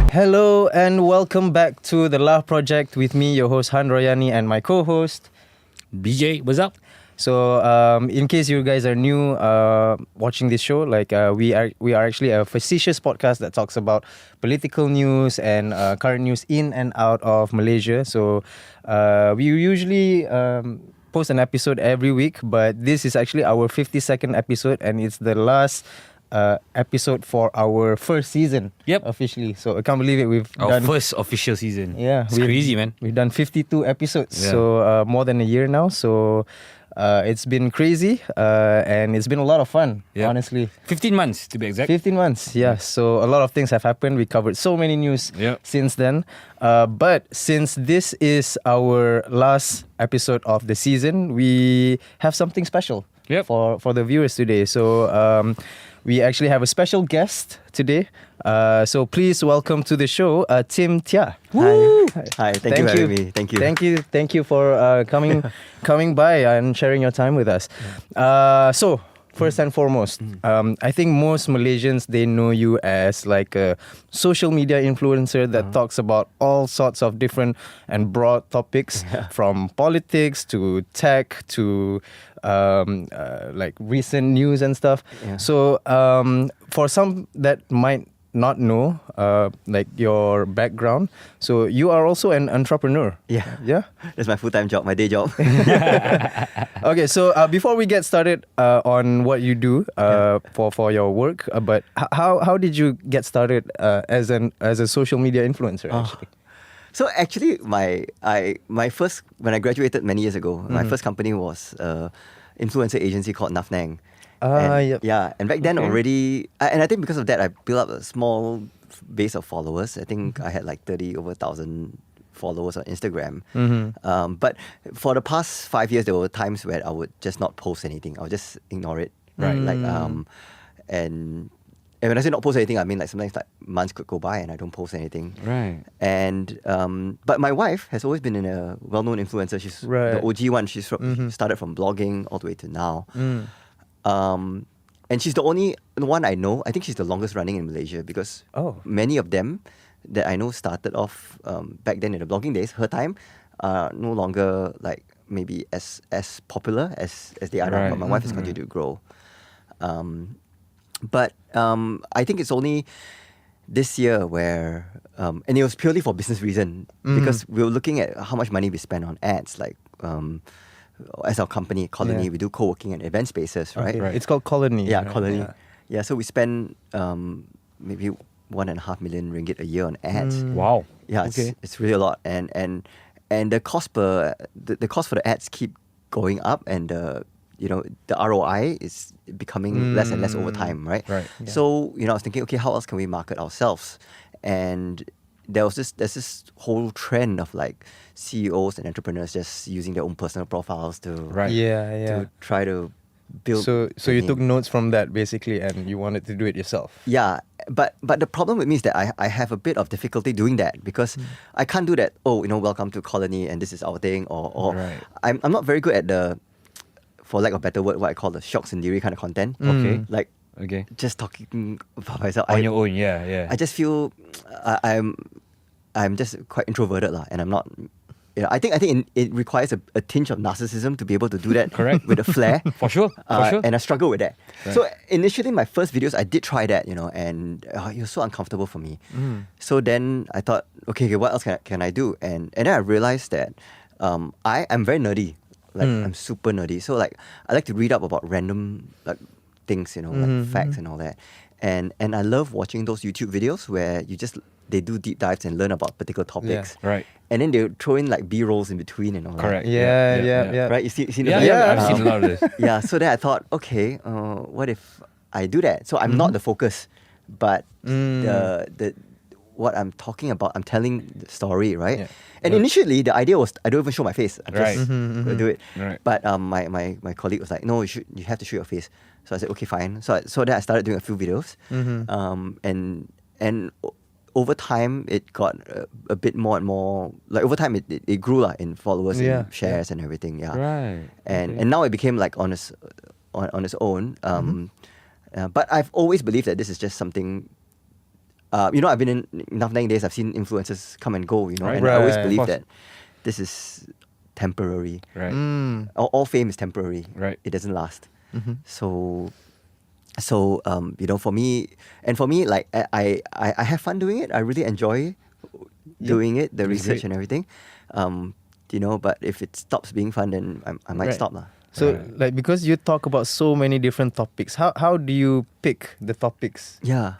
Hello and welcome back to the Laugh Project with me, your host Han Royani, and my co-host BJ, what's up? So, in case you guys are new watching this show, we are actually a facetious podcast that talks about political news and current news in and out of Malaysia. So, we usually post an episode every week, but this is actually our 52nd episode, and it's the last episode for our first season. Yep. Officially. So I can't believe it. We've Our done first official season. Yeah, it's crazy, man. We've done 52 episodes, Yeah. so more than a year now. So it's been crazy, and it's been a lot of fun. Yeah. Honestly, 15 months to be exact. 15 months. Yeah. So a lot of things have happened. We covered so many news Yeah. since then. But since this is our last episode of the season, we have something special Yep. for the viewers today. So we actually have a special guest today. So please welcome to the show, Tim Tia. Hi, thank you for having me. Thank you. Thank you for coming by and sharing your time with us. So first and foremost, I think most Malaysians, they know you as like a social media influencer that talks about all sorts of different and broad topics, from politics to tech to like recent news and stuff. Yeah. So for some that might not know like your background, so you are also an entrepreneur. Yeah. That's my full-time job, my day job. Okay, so before we get started on what you do for your work, but how did you get started as a social media influencer? Actually, So actually, my first, when I graduated many years ago, my first company was influencer agency called Nafnang. Yep. Yeah, and back then Okay. already, and I think because of that, I built up a small base of followers. I think I had like 30,000 followers on Instagram. But for the past 5 years, there were times where I would just not post anything. I would just ignore it. Right. Like and when I say not post anything, I mean like sometimes like months could go by and I don't post anything. Right. And but my wife has always been a well-known influencer. She's Right. the OG one. She's started from blogging all the way to now. And she's the only one I know. I think she's the longest running in Malaysia because many of them that I know started off back then in the blogging days. Her time are no longer like maybe as popular as they are now. Right. But my wife has continued to grow. But I think it's only this year where, and it was purely for business reason because we were looking at how much money we spend on ads. Like as our company, Colony, we do co-working and event spaces, right? Okay. It's called Colony. Yeah, right? Colony. Yeah, so we spend maybe 1.5 million ringgit a year on ads. Wow. Yeah, it's really a lot, and the cost the cost for the ads keep going up, and the ROI is becoming less and less over time, right? Right. Yeah. So I was thinking, okay, how else can we market ourselves? And there's this whole trend of like CEOs and entrepreneurs just using their own personal profiles to Right. Yeah. to try to build. So the you name. took notes from that basically, and you wanted to do it yourself. Yeah, but the problem with me is that I have a bit of difficulty doing that because I can't do that. Oh, welcome to Colony and this is our thing. Or Right. I'm not very good at the, for lack of a better word, what I call the shock sendiri kind of content. Okay. Like Okay. just talking about myself. On your own, yeah. I just feel I'm just quite introverted lah, and I'm not. I think it requires a tinge of narcissism to be able to do that. Correct. With a flair. For sure. And I struggle with that. Right. So initially, my first videos, I did try that, and it was so uncomfortable for me. So then I thought, okay, what else can I do? And then I realized that I'm very nerdy. Like I'm super nerdy. So like I like to read up about random like things, like facts and all that. And I love watching those YouTube videos where they do deep dives and learn about particular topics. Right. And then they throw in like B-rolls in between and all Correct. that. Yeah. Right? You see Yeah, I've seen a lot of this. Yeah, so then I thought, okay, what if I do that? So I'm not the focus, but the what I'm talking about, I'm telling the story, right? Yeah. And initially, the idea was I don't even show my face. I Right. just do it. Right. But my colleague was like, no, you have to show your face. So I said, okay, fine. So then I started doing a few videos, and over time it got a bit more and more. Like over time it grew in followers and shares and everything. Yeah. Right. And now it became like on its own. But I've always believed that this is just something. I've been in enough 9 days. I've seen influencers come and go. And I always Right. believe Of course. that this is temporary. Right. All fame is temporary. Right. It doesn't last. So for me, like I have fun doing it. I really enjoy doing it, the It's research great. and everything. But if it stops being fun, then I might Right. stop lah. So, Right. like, because you talk about so many different topics, how do you pick the topics? Yeah.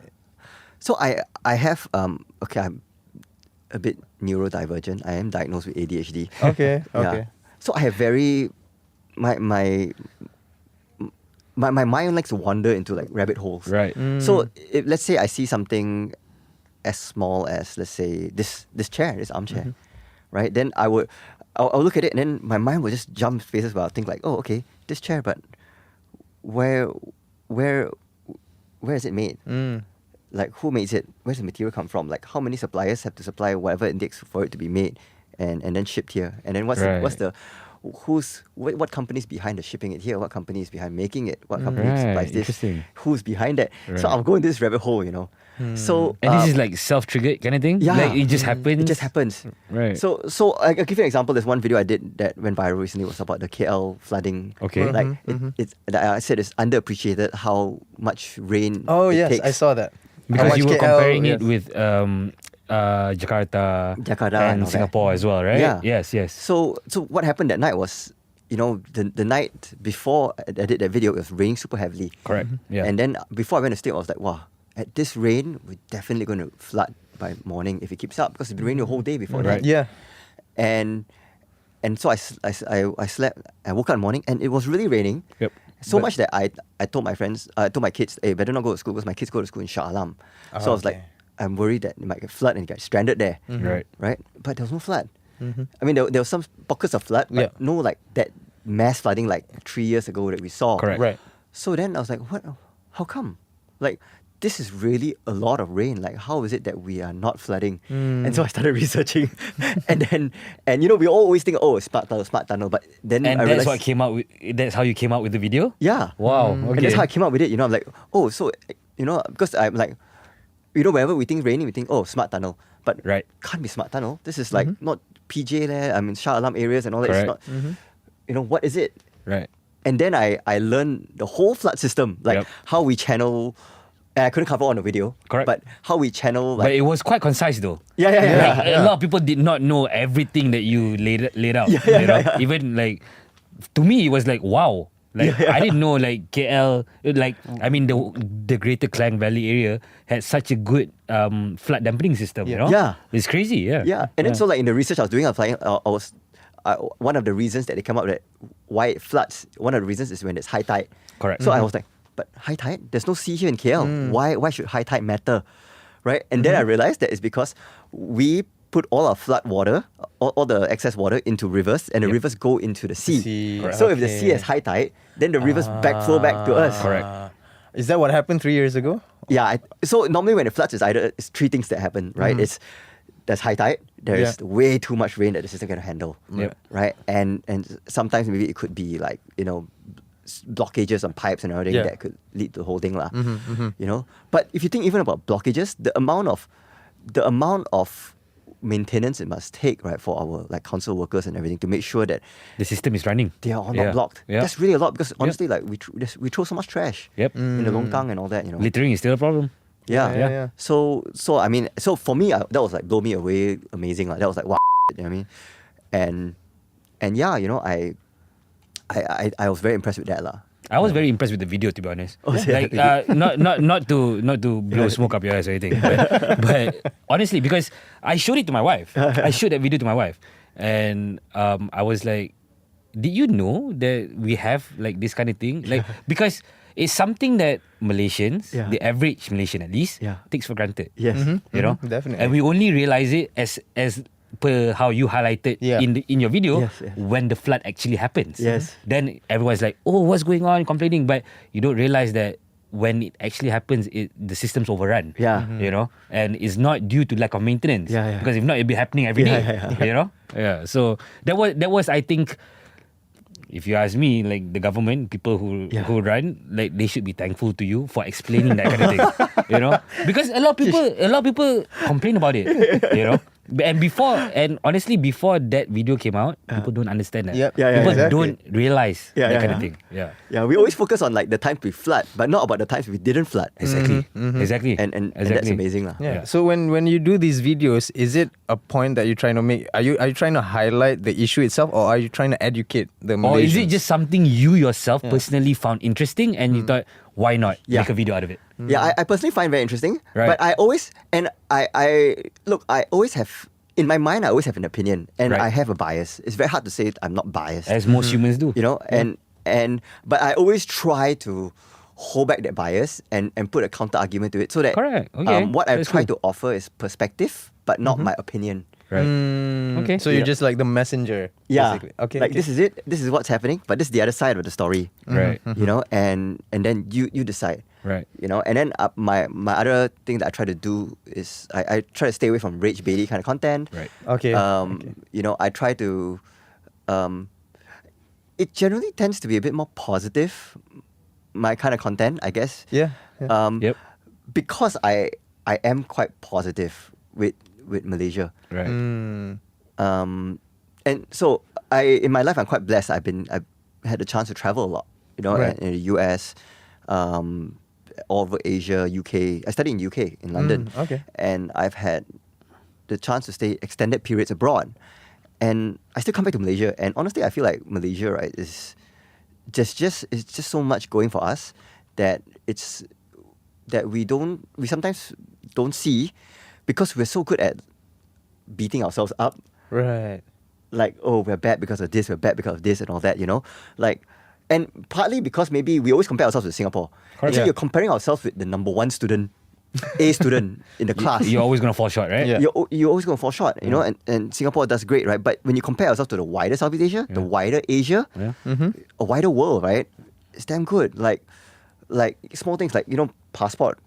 So I have I'm a bit neurodivergent. I am diagnosed with ADHD. Okay, Yeah. okay. So I have my mind likes to wander into like rabbit holes. Right. So if, let's say I see something as small as, let's say, this chair, this armchair, right? Then I'll look at it and then my mind will just jump spaces where I'll think like, oh, okay, this chair, but where is it made? Like, who makes it? Where's the material come from? Like, how many suppliers have to supply whatever it takes for it to be made and then shipped here? And then what company's behind the shipping it here? What company is behind making it? What company Right, supplies this? interesting. Who's behind that? So Right. I'll go into this rabbit hole, So And this is like self-triggered kind of thing? yeah, Like it just happens? It just happens. Right. So I'll give you an example. There's one video I did that went viral recently. It was about the KL flooding. Okay. Like I said, it's underappreciated how much rain. Oh, it yes, takes. I saw that. How Because much you were KL, comparing it yes. with Jakarta, Jakarta and all and that. Singapore as well, right? Yeah. Yes, yes. So what happened that night was, the night before I did that video, it was raining super heavily. Correct. Yeah. And then before I went to sleep, I was like, wow, at this rain, we're definitely going to flood by morning if it keeps up, because it's been raining the whole day before Right. that. Yeah. And so I slept. I woke up in the morning and it was really raining. Yep. So much that I told my friends, I told my kids, hey, better not go to school because my kids go to school in Shah Alam. So I was like, okay. I'm worried that it might get flood and get stranded there. Right. Right? But there was no flood. I mean, there was some pockets of flood, but Yeah. no like that mass flooding like 3 years ago that we saw. Correct. Right. So then I was like, what? How come? Like, this is really a lot of rain. Like, how is it that we are not flooding? And so I started researching. and we always think, oh, smart tunnel. But then And I that's realized, that's how you came out with the video? yeah. Wow. And Okay. that's how I came up with it. I'm like, oh, so, because I'm like, wherever we think raining, we think, oh, smart tunnel. But Right. can't be smart tunnel. This is like not PJ there. I mean, Shah Alam areas and all that. It's Correct. not, what is it? Right. And then I learned the whole flood system, like Yep. how we channel. And I couldn't cover on the video. Correct. But how we channel, But like, it was quite concise though. yeah. Like, a lot of people did not know everything that you laid out. Even like, to me, it was like, wow. Like, I didn't know like KL, I mean the Greater Klang Valley area had such a good flood dampening system. You know, Yeah. it's crazy. Yeah, Yeah. And then so like in the research I was doing, one of the reasons that they came up that why it floods, one of the reasons is when it's high tide. Correct. So I was like, but high tide? There's no sea here in KL. Why should high tide matter? Right? And then I realized that it's because we put all our flood water, all the excess water into rivers, and the rivers go into the sea. sea, Correct. So if the sea okay. has high tide, then the rivers backflow back to us. Correct. Is that what happened 3 years ago? Yeah. So normally when it floods, it's three things that happen, right? There's high tide. There's Yeah. way too much rain that the system can handle. Yep. Right. And sometimes maybe it could be like blockages on pipes and everything Yeah. that could lead to the whole thing lah. But if you think even about blockages, the amount of maintenance it must take, right, for our like council workers and everything to make sure that The system is running. they are all Yeah. not blocked. Yeah. That's really a lot because honestly, like we throw so much trash Yep. in the longkang and all that. Littering is still a problem. Yeah. Yeah. So I mean, so for me, that was like blow me away, amazing. Like that was like wow, you know what I mean? And yeah, I was very impressed with that lah. I was very impressed with the video, to be honest. Oh, yeah. Like, not to blow smoke up your ass or anything, but honestly, because I showed it to my wife. I showed that video to my wife, and I was like, "Did you know that we have like this kind of thing?" Like, because it's something that Malaysians, Yeah. the average Malaysian at least, Yeah. takes for granted. Yes. You know, definitely. and we only realize it as per how you highlighted Yeah. in your video Yes, yes. when the flood actually happens. Yes. Then everyone's like, oh, what's going on, complaining, but you don't realize that when it actually happens, the system's overrun. Yeah. You know, and it's not due to lack of maintenance. Yeah, yeah. Because if not, it'd be happening every day. Yeah. You know, yeah. So that was I think if you ask me, like the government, people who run, like they should be thankful to you for explaining that kind of thing. You know, because a lot of people complain about it. You know, and honestly, before that video came out, people don't understand that. Yep. People exactly. don't realize Yeah, that yeah, kind of yeah. thing. Yeah, Yeah, we always focus on like the times we flood, but not about the times we didn't flood. exactly, Mm-hmm. exactly, And that's exactly. amazing, lah. Yeah. So when you do these videos, is it a point that you're trying to make? Are you trying to highlight the issue itself, or are you trying to educate the Malaysians? Or is it just something you yourself personally found interesting and you thought, why not make a video out of it? Yeah, I personally find very interesting. Right. But I always I always have in my mind. I always have an opinion, and Right. I have a bias. It's very hard to say I'm not biased. As most humans do. You know, but I always try to hold back that bias and put a counter argument to it, so that Correct. Okay. what I've That's tried cool. to offer is perspective, but not my opinion. Right. Okay. So you're Yeah. just like the messenger. Yeah. Basically. Okay. Like this is it. This is what's happening. But this is the other side of the story. Right. You know, and then you decide. Right. You know, and then my other thing that I try to do is I try to stay away from rage baity kind of content. Right. Okay. You know, I try to. It generally tends to be a bit more positive. My kind of content, I guess. Yeah. Yep. Because I am quite positive with Malaysia. Right. And so in my life I'm quite blessed. I've had the chance to travel a lot, you know, Right. in the US, all over Asia, UK. I studied in UK in London. Okay. And I've had the chance to stay extended periods abroad. And I still come back to Malaysia, and honestly I feel like Malaysia, right, is it's just so much going for us that we sometimes don't see, because we're so good at beating ourselves up. Right. Like, oh, we're bad because of this, we're bad because of this and all that, you know? Like, and partly because maybe we always compare ourselves with Singapore. Correct. Actually, Yeah. you're comparing ourselves with the number one student, A student in the class. You're always gonna fall short, right? Yeah. You're always going to fall short, you know? And Singapore does great, right? But when you compare ourselves to the wider Southeast Asia, the wider Asia, Yeah. a wider world, right? It's damn good. Like small things like, you know, passport.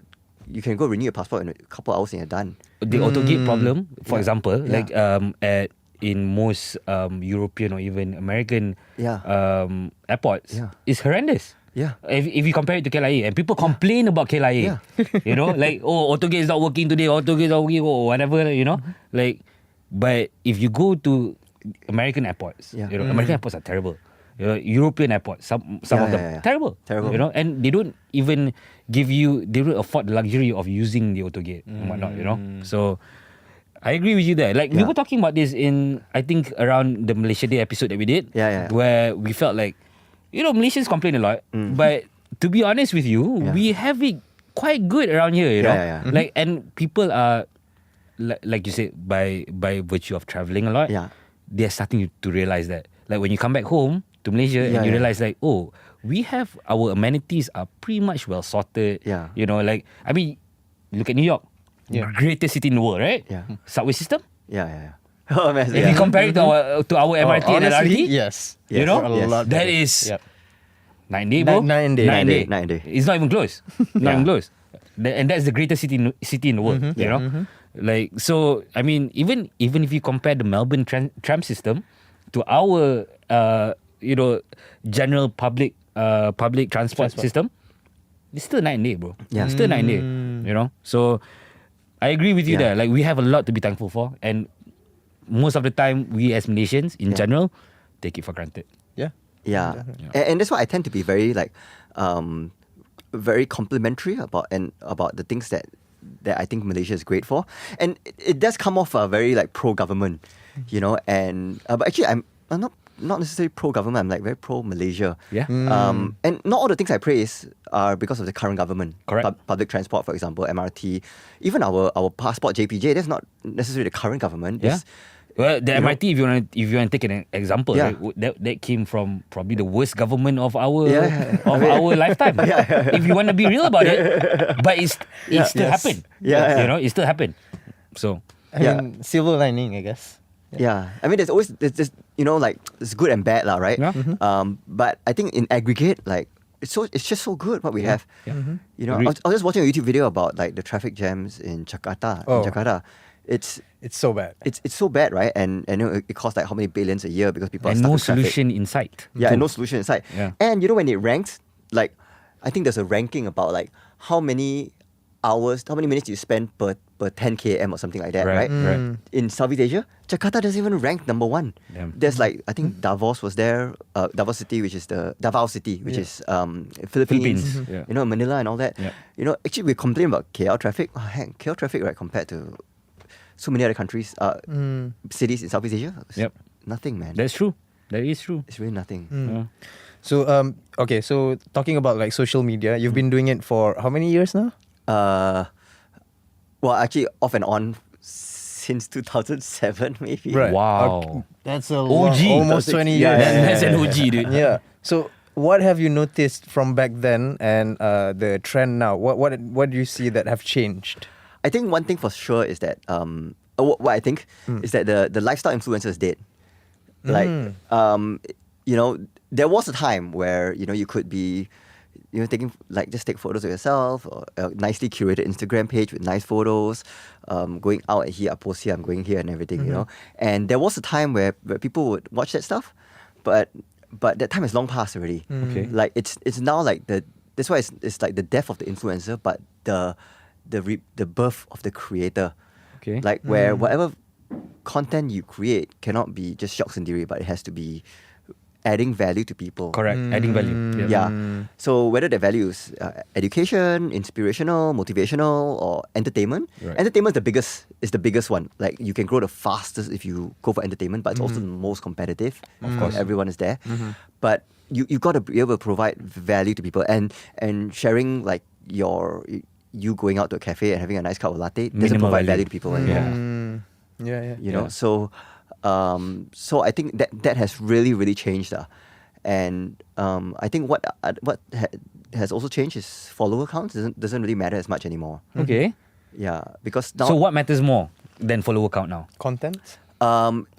You can go renew your passport in a couple hours and you're done. The autogate problem, for Yeah. example, Yeah. like in most European or even American Yeah. airports, Yeah. is horrendous. Yeah. If you compare it to KLIA, and people complain about KLIA, you know, like, oh, autogate is not working today, autogate is not working, or whatever, you know, like, but if you go to American airports, Yeah. you know, American airports are terrible. You know, European airports, some Yeah, of them yeah, yeah. terrible, Terrible. you know, and they don't even they don't afford the luxury of using the autogate and whatnot, you know. So I agree with you there. Like we Yeah. were talking about this in, I think, around the Malaysia Day episode that we did, Yeah. where we felt like, you know, Malaysians complain a lot, but to be honest with you, Yeah. we have it quite good around here, you know. Yeah. Like, and people are like you said, by virtue of traveling a lot, Yeah. they're starting to realize that. Like when you come back home to Malaysia and you realize like, oh, we have our amenities are pretty much well sorted. Yeah. You know, like, I mean, look at New York. Yeah. Greatest city in the world, right? Yeah. Subway system. Yeah. Oh, man. If you compare it to our MRT and Honestly, LRT, yes. you know, A lot that better. is Yep. night and day, bro. Night and day. Night and day. It's not even close. Not even Yeah. close. And that's the greatest city in the world. You know, like, so. I mean, even if you compare the Melbourne tram system to our you know, general public transport system, it's still night and day, bro. Yeah. It's still night and day. You know, so I agree with you Yeah. there. Like, we have a lot to be thankful for, and most of the time, we as Malaysians in general take it for granted. Yeah. Yeah. And that's why I tend to be very like very complimentary about the things that I think Malaysia is great for. And it does come off very like pro-government, you know, and but actually I'm not necessarily pro-government, I'm like very pro-Malaysia. Yeah. And not all the things I praise are because of the current government. Correct. Public transport, for example, MRT, even our passport JPJ, that's not necessarily the current government. Yeah. It's- Well, the you know? MRT, if you want to take an example, Yeah. right, that came from probably the worst government of our Yeah. our lifetime. Yeah. If you want to be real about it, but it still Yes. happened. Yeah. You know, it still happened. So I Yeah. mean, silver lining, I guess. Yeah, I mean, there's this, you know, like it's good and bad, lah, right? Yeah. But I think in aggregate, like it's just so good what we have. Yeah. You know, Agreed. I was just watching a YouTube video about like the traffic jams in Jakarta. Oh. In Jakarta, it's so bad. it's so bad, right? And you know, it costs like how many billions a year because people are And stuck no in traffic. solution in sight. Yeah, too. and no solution inside. Yeah. And you know when it ranks, like I think there's a ranking about like how many hours, how many minutes you spend per 10 km or something like that, right? Right. In Southeast Asia, Jakarta doesn't even rank number one. Damn. There's like I think Davos was there, Davao City, which is Philippines. Philippines, yeah. You know, Manila and all that. Yeah. You know, actually we complain about KL traffic. Oh, heck, KL traffic, right, compared to so many other countries, cities in Southeast Asia. It's Yep. nothing, man. That's true. That is true. It's really nothing. Yeah. So okay, so talking about like social media, you've been doing it for how many years now? Well, actually, off and on since 2007, maybe. Right. Wow. Okay. That's a OG. almost 20 Yeah, years. That's an OG, dude. Yeah. So what have you noticed from back then and the trend now? What do you see that have changed? I think one thing for sure is that what I think is that the lifestyle influencer is dead. Like you know, there was a time where you know you could be, you know, taking like just take photos of yourself or a nicely curated Instagram page with nice photos, going out and here I post here, I'm going here and everything, you know. And there was a time where people would watch that stuff, but that time has long passed already. Okay. Like it's now like that's why it's like the death of the influencer, but the birth of the creator. Okay. Like where whatever content you create cannot be just shocks and diri, but it has to be adding value to people. Correct. Adding value. Yeah. So whether the value is education, inspirational, motivational, or entertainment. Right. Entertainment is the biggest one. Like you can grow the fastest if you go for entertainment, but it's also the most competitive. Of course, everyone is there. But you got to be able to provide value to people and sharing like you going out to a cafe and having a nice cup of latte doesn't Minimal provide value. value to people anymore. Yeah. You know, Yeah. so I think that has really changed, and I think what has also changed is follower counts doesn't really matter as much anymore. Okay. Yeah, because now So what matters more than follower count now? Content?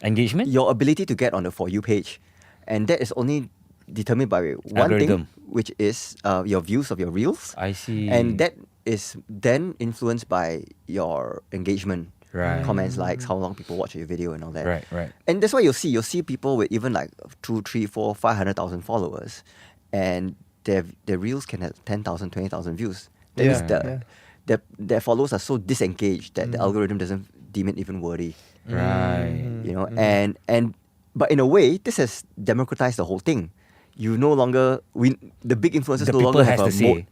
Engagement? your ability to get on the For You page, and that is only determined by one Algorithm. thing, which is your views of your reels, I see. and that is then influenced by your engagement. Right. Comments, likes, how long people watch your video and all that. Right. And that's why you'll see people with even like 2, 3, 4, 500,000 followers, and their reels can have 10,000, 20,000 views. That means their followers are so disengaged that the algorithm doesn't deem it even worthy. Right. You know, but in a way, this has democratized the whole thing. You no longer the big influencers The no people longer has have to a say. moat.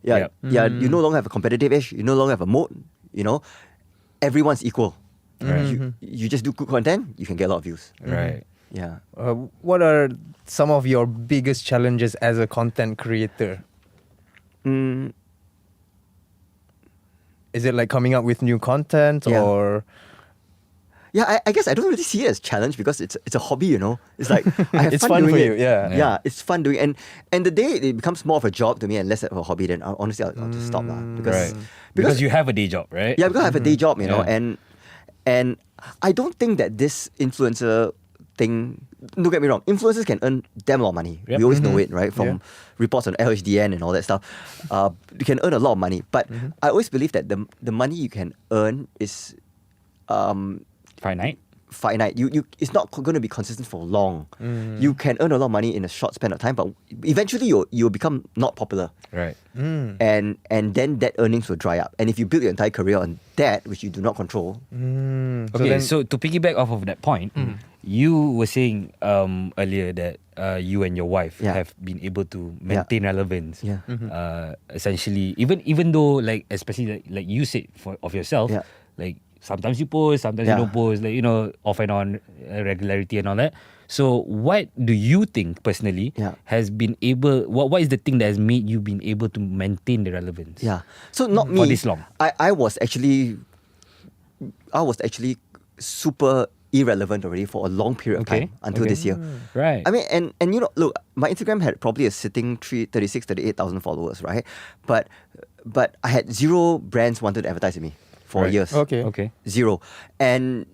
Yeah, Yep. you no longer have a competitive edge. You no longer have a moat. You know, everyone's equal. Right. You just do good content, you can get a lot of views. Right. Yeah. What are some of your biggest challenges as a content creator? Mm, Is it like coming up with new content Yeah. or? yeah, I guess I don't really see it as challenge because it's a hobby, you know. It's like I have It's fun fun doing for it. you, yeah. Yeah, it's fun doing it. And the day it becomes more of a job to me and less of a hobby, then honestly I'll just stop lah. Right. Because you have a day job, right? Yeah, because I have a day job, you know, Yeah. and I don't think that this influencer thing. Don't get me wrong, influencers can earn damn lot of money. Yep. We always know it, right? From Yeah. reports on LHDN and all that stuff. You can earn a lot of money, but I always believe that the money you can earn is Finite. finite. It's not going to be consistent for long. You can earn a lot of money in a short span of time, but eventually you'll become not popular. Right. And then that earnings will dry up. And if you build your entire career on that, which you do not control, Okay, so to piggyback off of that point, you were saying earlier that you and your wife Yeah. have been able to maintain relevance. Yeah. Essentially, even though like especially like you said of yourself, Yeah. like sometimes you post, sometimes you Yeah. don't post, like off and on regularity and all that. So what do you think personally Yeah. has been able? What is the thing that has made you been able to maintain the relevance? yeah. So not me. For this long. I was actually super irrelevant already for a long period of Okay, time until okay. this year. Right. I mean, and you know, look, my Instagram had probably a sitting 38,000 followers, right? But I had zero brands wanted to advertise with me for Right. years. Okay. Zero. And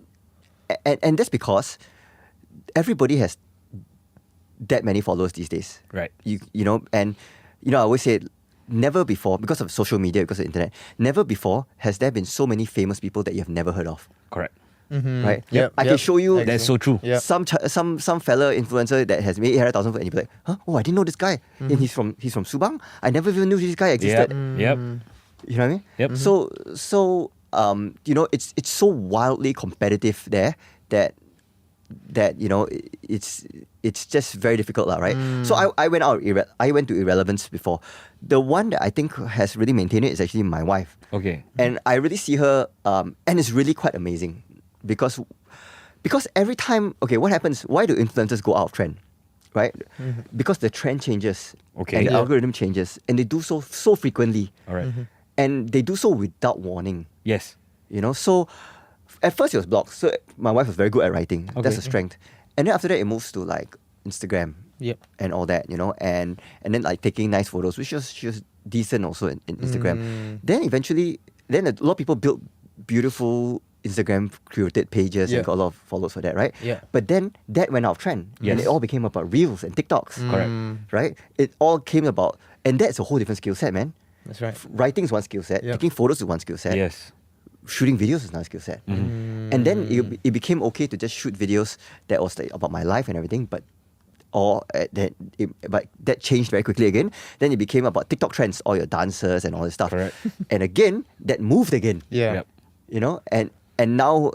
that's because everybody has that many followers these days. Right. You know, and you know, I always say never before, because of social media, because of the internet, never before has there been so many famous people that you have never heard of. Correct. Right? Yep, I can show you That's so true. Yep. some fella influencer that has made 800,000 and you'll be like, huh? Oh, I didn't know this guy. And he's from Subang. I never even knew this guy existed. Yep. You know what I mean? Yep. So you know, it's so wildly competitive there that you know it's just very difficult, lah, right? So I went to irrelevance before. The one that I think has really maintained it is actually my wife. Okay. And I really see her, and it's really quite amazing because every time, okay, what happens? Why do influencers go out of trend, right? Because the trend changes, Okay. and the Yeah. algorithm changes, and they do so frequently, All right. and they do so without warning. Yes. You know, so at first it was blogs. So my wife was very good at writing. That's Okay. a strength. And then after that, it moves to like Instagram Yep. and all that, you know, and then like taking nice photos, which she was decent also in Instagram. Then eventually, a lot of people built beautiful Instagram curated pages Yeah. and got a lot of followers for that, right? Yeah. But then that went out of trend, and it all became about reels and TikToks. Correct. Right? It all came about, and that's a whole different skill set, man. That's right. Writing is one skill set. Yep. Taking photos is one skill set. Yes. Shooting videos is another skill set. And then it became okay to just shoot videos that was like about my life and everything, but that changed very quickly again. Then it became about TikTok trends, all your dancers and all this stuff. Correct. And again, that moved again. Yeah. Yep. You know, and now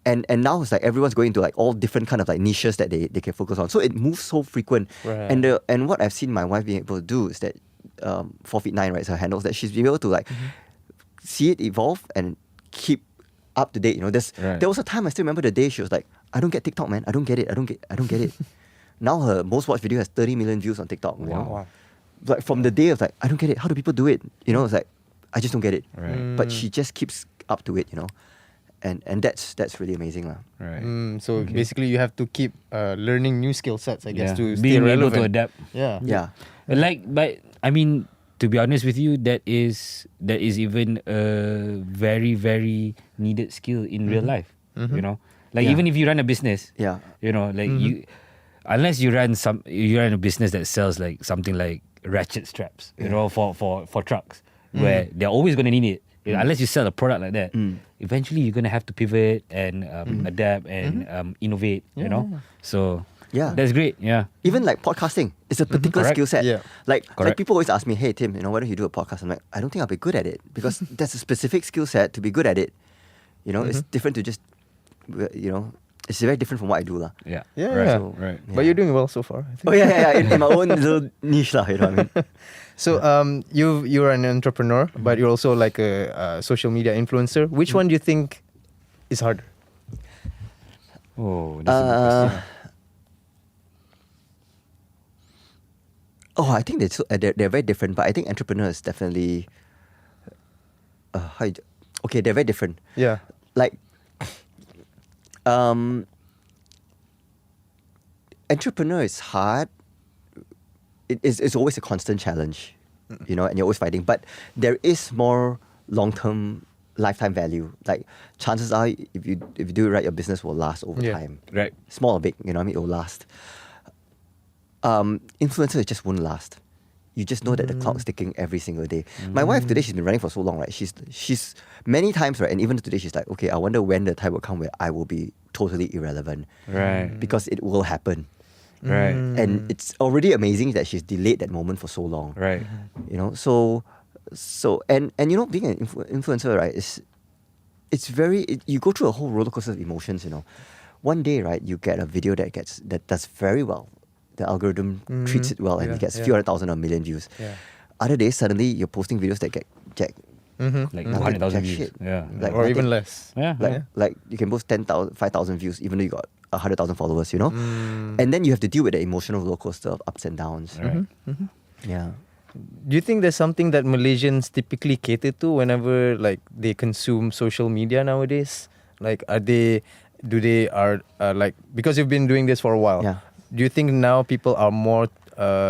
now it's like everyone's going to like all different kind of like niches that they can focus on. So it moves so frequent. Right. And what I've seen my wife being able to do is that 4'9", right, is her handles, that she's been able to like see it evolve and keep up to date. You know, Right. there was a time I still remember the day she was like, I don't get TikTok, man. I don't get it. I don't get it. Now her most watched video has 30 million views on TikTok. You know? Wow. Like from the day of like, I don't get it. How do people do it? You know, it's like, I just don't get it. Right. But she just keeps up to it, you know. And that's really amazing, lah. Right. So basically, you have to keep learning new skill sets, I guess, to stay Being able relevant. to adapt. Yeah. Yeah. But I mean, to be honest with you, that is even a very, very needed skill in real life. You know, like Yeah. even if you run a business, Yeah. you know, like unless you run a business that sells like something like ratchet straps, you know, for trucks, where they're always going to need it. You know, unless you sell a product like that, eventually you're going to have to pivot and adapt and innovate. You know, so Yeah. that's great. Yeah. Even like podcasting, it's a particular Correct. skill set. Yeah. Like Correct. people always ask me, hey Tim, you know, why don't you do a podcast? I'm like, I don't think I'll be good at it because that's a specific skill set to be good at it. You know, it's different to just, you know, it's very different from what I do, lah. Yeah. Yeah. Right. yeah. So- Right. But you're doing well so far, I think. Oh yeah, in my own little niche, lah. You know what I mean? So you're an entrepreneur, but you're also like a social media influencer. Which one do you think is harder? Oh, that's a good question. I think they're very different, but I think entrepreneur is definitely. Okay, they're very different. Yeah. Like, entrepreneur is hard. It's always a constant challenge, you know, and you're always fighting. But there is more long-term lifetime value. Like chances are, if you do it right, your business will last over Yeah. time. Right. Small or big, you know what I mean? It will last. Influencer, it just won't last. You just know that the clock is ticking every single day. My wife today, she's been running for so long, right? She's many times, right? And even today, she's like, okay, I wonder when the time will come where I will be totally irrelevant. Right. Because it will happen. Right. And it's already amazing that she's delayed that moment for so long. Right. You know, so and you know, being an influencer, right, it's very you go through a whole roller coaster of emotions. You know, one day, right, you get a video that does very well. The algorithm treats it well and it gets a few 100,000 or 1 million views. Yeah. Other days, suddenly you're posting videos that get jack, Like nothing, 100,000 jack views. shit. Yeah. Like or even nothing. less. Yeah. Like you can post 10,000, 5,000 views even though you got 100,000 followers, you know? And then you have to deal with the emotional roller coaster of ups and downs. Right. Yeah. Do you think there's something that Malaysians typically cater to whenever like they consume social media nowadays? Like do they like, because you've been doing this for a while. Yeah. Do you think now people are more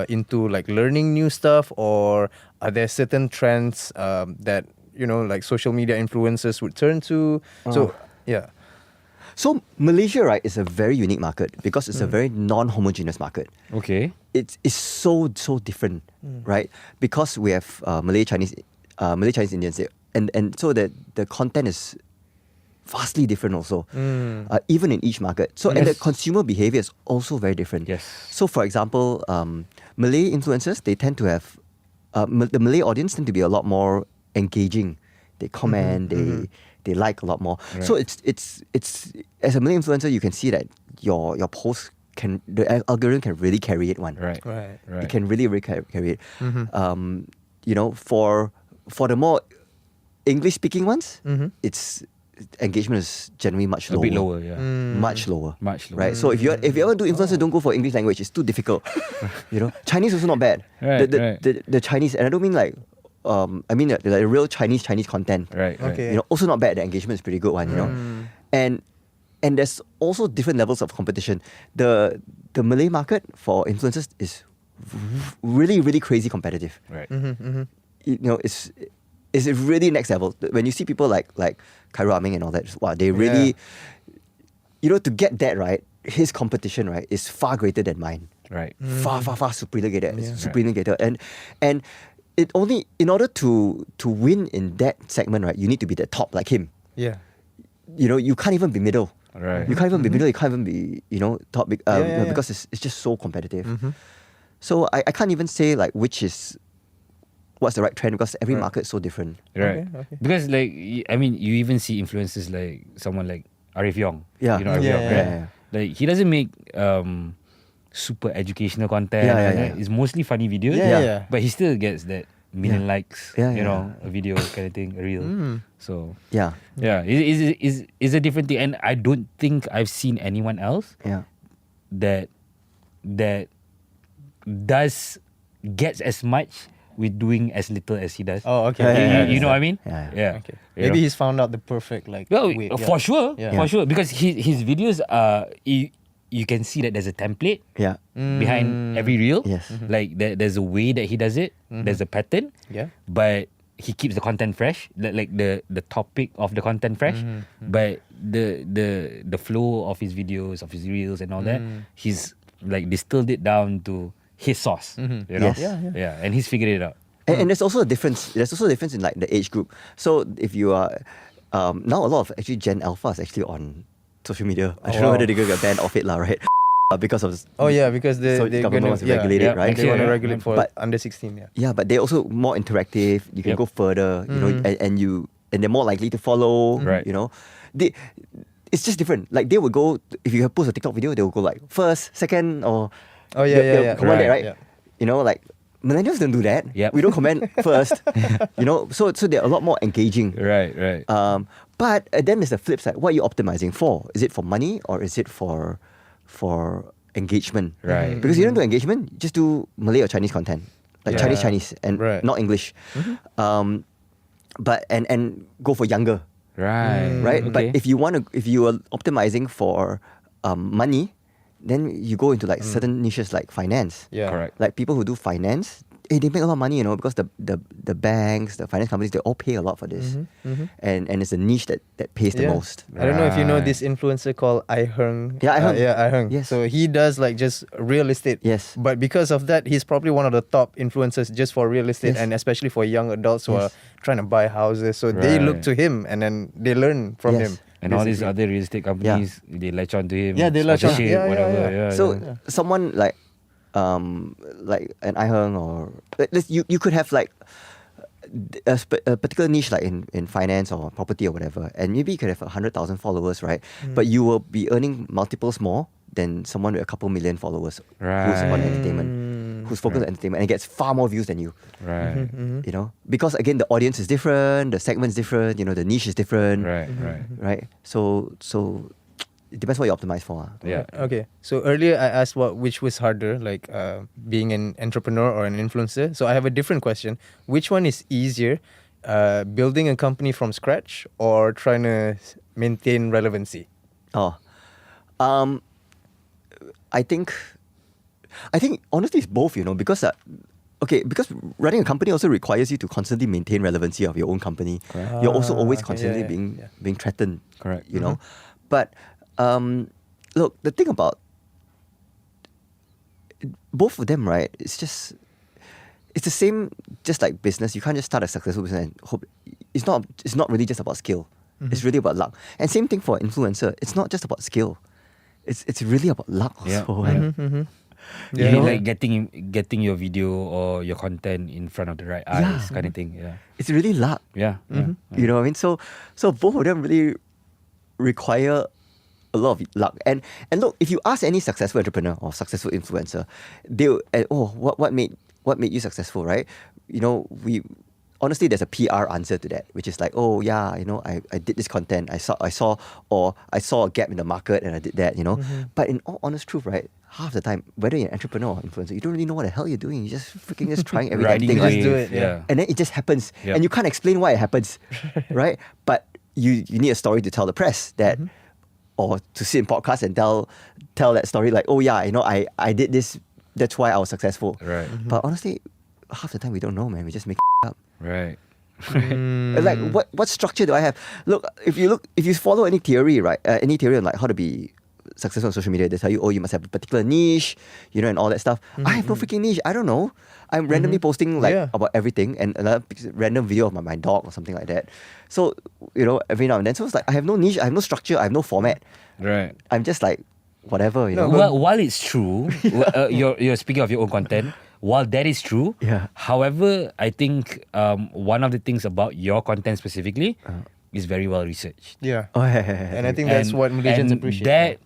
into like learning new stuff, or are there certain trends that, you know, like social media influencers would turn to? So yeah. So Malaysia, right, is a very unique market because it's a very non-homogeneous market. Okay. It's so different, right? Because we have Malay Chinese Indians, and so the content is vastly different also, even in each market. So and the consumer behavior is also very different. Yes. So for example, Malay influencers, they tend to have the Malay audience tend to be a lot more engaging. They comment, they like a lot more. Right. So it's as a Malay influencer, you can see that your post the algorithm can really carry it one. Right. It can really carry it. You know, for the more English speaking ones, it's engagement is generally much lower. A bit lower, yeah. Much lower. Much lower. Right. So if you ever do influencer, don't go for English language. It's too difficult. You know, Chinese also not bad. Right, the Chinese, and I don't mean like I mean like real Chinese content. Right. Okay. You know, also not bad. The engagement is pretty good one. You know, and there's also different levels of competition. The Malay market for influencers is really crazy competitive. Right. You know, it's really next level. When you see people like Khairul Aming and all that, wow, they really, you know, to get that right, his competition, right, is far greater than mine. Right. Far superior, and it only, in order to win in that segment, right, you need to be the top like him. Yeah. You know, you can't even be middle. Right. You can't even be middle. You can't even be, you know, top. Because it's just so competitive. So I can't even say like what's the right trend, because every market is so different. Right. Okay. Because like I mean, you even see influencers like someone like Arif Yong. Yeah. You know Arif Yeah, Yong, yeah, right? yeah. Like he doesn't make super educational content. Yeah. It's mostly funny videos. Yeah. But he still gets that million likes. Yeah, you yeah. know, a video kind of thing, a reel. So Yeah. yeah, it's a different thing, and I don't think I've seen anyone else Yeah. that gets as much with doing as little as he does. Oh, okay. Yeah, You know what I mean? Yeah. Okay. You Maybe know? he's found out the perfect like Well, way. for sure, Yeah. for sure, because his videos are you can see that there's a template Yeah. behind every reel. Yes. Like there's a way that he does it. There's a pattern. Yeah. But he keeps the content fresh, like the topic of the content fresh. But the flow of his videos, of his reels and all that, he's like distilled it down to his sauce. You know? Yes. Yeah, and he's figured it out. And there's also a difference. There's also a difference in like the age group. So if you are now a lot of actually Gen Alpha is actually on social media. I don't know whether they're gonna get banned off it lah, right? Because of Oh yeah, because so they're government gonna wants to regulate it, right? They want to Yeah. regulate for But- under 16. Yeah. Yeah, but they're also more interactive. You can Yep. go further, you know, and they're more likely to follow. Right. You know, it's just different. Like they would go, if you post a TikTok video, they will go like first, second, or Oh yeah, yeah. comment that, right? Yeah. You know, like millennials don't do that. Yep. We don't comment first. You know, so they're a lot more engaging. Right. But then there's the flip side. What are you optimizing for? Is it for money or is it for engagement? Right. Because you don't do engagement, you just do Malay or Chinese content, like Yeah. Chinese, and Right. not English. But and go for younger, Right. right? Okay. But if you are optimizing for money, then you go into like certain niches like finance. Yeah. Correct. Like people who do finance, they make a lot of money, you know, because the banks, the finance companies, they all pay a lot for this, and it's a niche that pays the Yeah. most. I don't know if you know Right. this influencer called Iheng. Yeah, Iheng. Iheng. Yes. So he does like just real estate. Yes. But because of that, he's probably one of the top influencers just for real estate, Yes. and especially for young adults who are Yes. trying to buy houses. So they look Right. to him, and then they learn from Yes. him. And all these basically. other real estate companies, they latch on to him. Yeah, they latch on. sponsorship, Yeah, yeah, whatever. yeah. So someone like an Iheng, or you could have like a particular niche like in finance or property or whatever, and maybe you could have 100,000 followers, right? But you will be earning multiples more than someone with a couple million followers who's on Right. entertainment, who's focused on entertainment, and gets far more views than you. Right. You know, because again the audience is different, the segment's different, you know, the niche is different, Right. right? So it depends what you optimize for. Yeah. Okay. So earlier I asked which was harder, like being an entrepreneur or an influencer. So I have a different question. Which one is easier, building a company from scratch or trying to maintain relevancy? I think honestly it's both, you know, because because running a company also requires you to constantly maintain relevancy of your own company. You're also always okay, constantly yeah, yeah. being threatened. Correct. You know, but Look, the thing about both of them, right? It's the same. Just like business, you can't just start a successful business and hope. It's not really just about skill. It's really about luck. And same thing for influencer. It's not just about skill. It's really about luck also. Yeah, You know? like getting your video or your content in front of the right eyes, kind of thing. Yeah, It's really luck. yeah. You know what I mean? So both of them really require a lot of luck. And look, if you ask any successful entrepreneur or successful influencer, they'll what made you successful, right? You know, honestly, there's a PR answer to that, which is like, oh yeah, you know, I did this content, I saw a gap in the market and I did that, you know. But in all honest truth, right, half the time, whether you're an entrepreneur or influencer, you don't really know what the hell you're doing. You're just trying every damn Riding thing. the Just do wave, it, yeah. And then it just happens. Yep. And you can't explain why it happens. Right? But you need a story to tell the press that or to sit in podcast and tell that story like, oh yeah, you know, I did this, that's why I was successful. Right. But honestly, half the time we don't know, man. We just make up. Right. Like what structure do I have? Look, if you follow any theory, right? Any theory on like how to be successful on social media, they tell you, oh, you must have a particular niche, you know, and all that stuff. I have no freaking niche. I don't know. I'm randomly posting like about everything and another random video of my dog or something like that. So, you know, every now and then. So it's like I have no niche, I have no structure, I have no format. Right. I'm just like whatever, you know. Well, while it's true, you're speaking of your own content. While that is true, however, I think one of the things about your content specifically is very well researched. Yeah. Oh, And I think that's what Malaysians appreciate. That,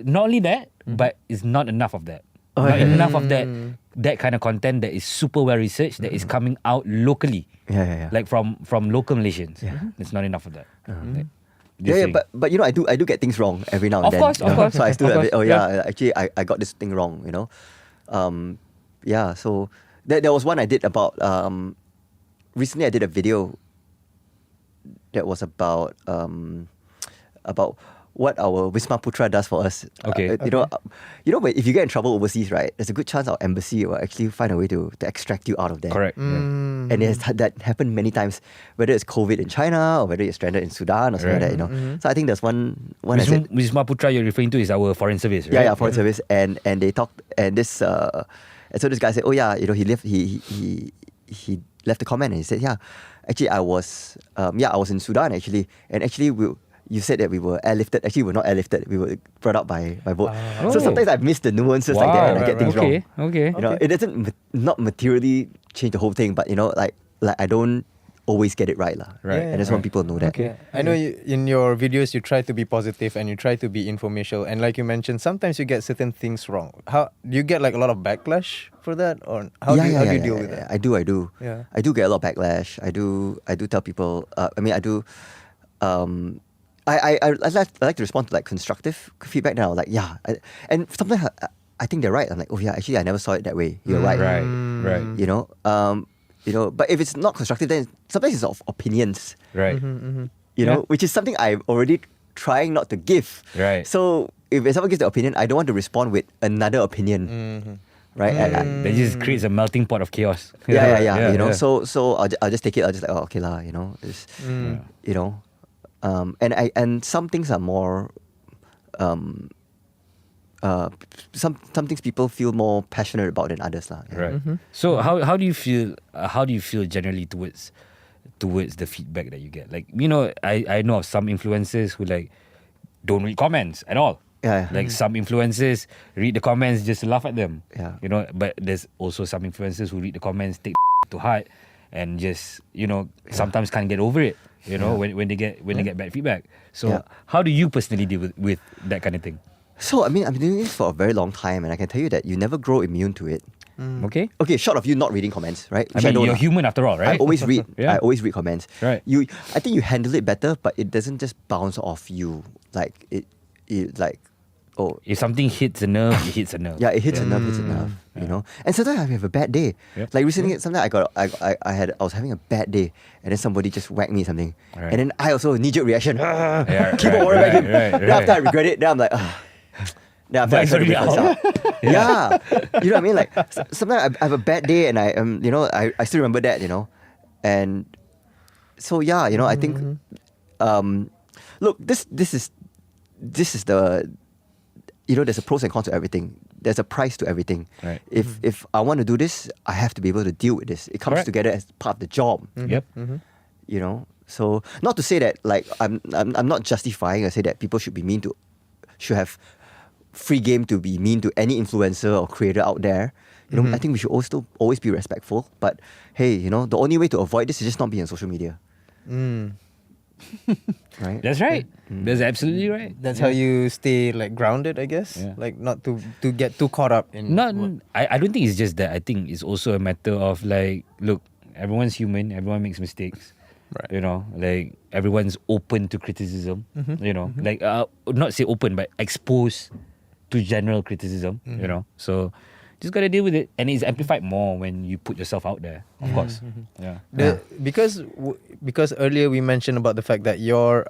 not only that, but it's not enough of that. Not enough of that kind of content that is super well researched, that is coming out locally. Yeah. Like from local Malaysians. It's not enough of that. Like, Yeah, but you know, I do get things wrong every now and Of then. course, you of know? course. So I still Of have it. course, Oh yeah, actually I got this thing wrong, you know. Yeah, so there was one I did about recently I did a video that was about what our Wisma Putra does for us. Okay. You know, but if you get in trouble overseas, right, there's a good chance our embassy will actually find a way to extract you out of there. correct. And that happened many times, whether it's COVID in China or whether you're stranded in Sudan or something like that, you know. So I think there's one I said, Wisma Putra you're referring to is our foreign service, right? yeah, foreign service, and they talked, and this and so this guy said, oh yeah, you know, he left a comment and he said, yeah, actually I was in Sudan actually, and actually you said that we were airlifted. Actually, we're not airlifted. We were brought up by boat. So sometimes I've missed the nuances like that and I get things wrong. Okay. You know, it doesn't not materially change the whole thing, but you know, like I don't always get it right, lah. Right. And I just want people to know that. Okay. I know in your videos you try to be positive and you try to be informational, and like you mentioned, sometimes you get certain things wrong. How do you get like a lot of backlash for that, or how do you deal with that? I do. Yeah. I do get a lot of backlash. I do tell people. I like to respond to like constructive feedback. Now, like and sometimes I think they're right. I'm like, oh yeah, actually I never saw it that way. You're right. Right. You know, but if it's not constructive, then sometimes it's of opinions. Right. You know, which is something I'm already trying not to give. Right. So if someone gives the opinion, I don't want to respond with another opinion. Right. That just creates a melting pot of chaos. Yeah. You know, so I'll just take it. I'll just like, oh, okay lah. You know, you know. And some things are more some things people feel more passionate about than others lah. Yeah. Right. So how do you feel? How do you feel generally towards the feedback that you get? Like, you know, I know of some influencers who like don't read comments at all. Yeah. Like some influencers read the comments just to laugh at them. Yeah. You know, but there's also some influencers who read the comments, take to heart, and just, you know, sometimes can't get over it. You know, when they get bad feedback. So how do you personally deal with that kind of thing? So I mean, I've been doing this for a very long time, and I can tell you that you never grow immune to it. Okay. Okay, short of you not reading comments, right? I mean, you're human after all, right? I always read. Yeah. I always read comments. Right. I think you handle it better, but it doesn't just bounce off you. Like it like, oh. If something hits a nerve, it hits a nerve. Yeah, it hits a nerve, you know. And sometimes I have a bad day. Yep. Like recently, sometimes I was having a bad day, and then somebody just whacked me something, Right. and then I also knee-jerk reaction. Yeah, Keep right, on worrying about him. right, Then after I regret it, then I'm like, then after I But start to it's beat myself already up. Yeah, you know what I mean. Like sometimes I have a bad day, and I still remember that, you know, and so yeah, you know, I think, look, this is this is the, there's a pros and cons to everything. There's a price to everything. Right. If I want to do this, I have to be able to deal with this. It comes Correct. together as part of the job. Yep. So not to say that like I'm not justifying. I say that people should have free game to be mean to any influencer or creator out there. I think we should also always be respectful. But hey, the only way to avoid this is just not be on social media. Right? That's right. That's absolutely right. That's how you stay like grounded, I guess. Yeah. Like not to get too caught up in. I don't think it's just that. I think it's also a matter of like, look, everyone's human. Everyone makes mistakes. Right. Like everyone's open to criticism. Like not say open, but exposed to general criticism. So just gotta deal with it, and it's amplified more when you put yourself out there. Of course. Yeah. Because earlier we mentioned about the fact that your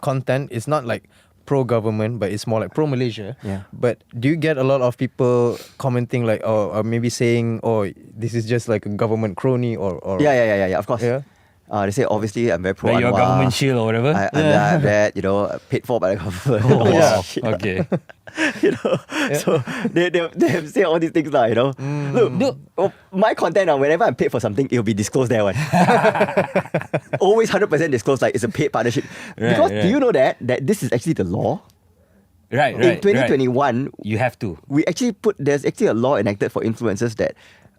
content is not like pro-government, but it's more like pro-Malaysia. Yeah. But do you get a lot of people commenting like, or maybe saying, oh, this is just like a government crony or Yeah, of course. Yeah. They say obviously I'm very pro Like your Anwar. government shield or whatever. I'm that, paid for by the government. Oh, Yeah. Shit. okay. So they say all these things lah. Look, my content whenever I'm paid for something, it'll be disclosed there. One. Always 100% disclosed, like it's a paid partnership. Because do you know that this is actually the law? Right. In 2021, You have to. there's actually a law enacted for influencers that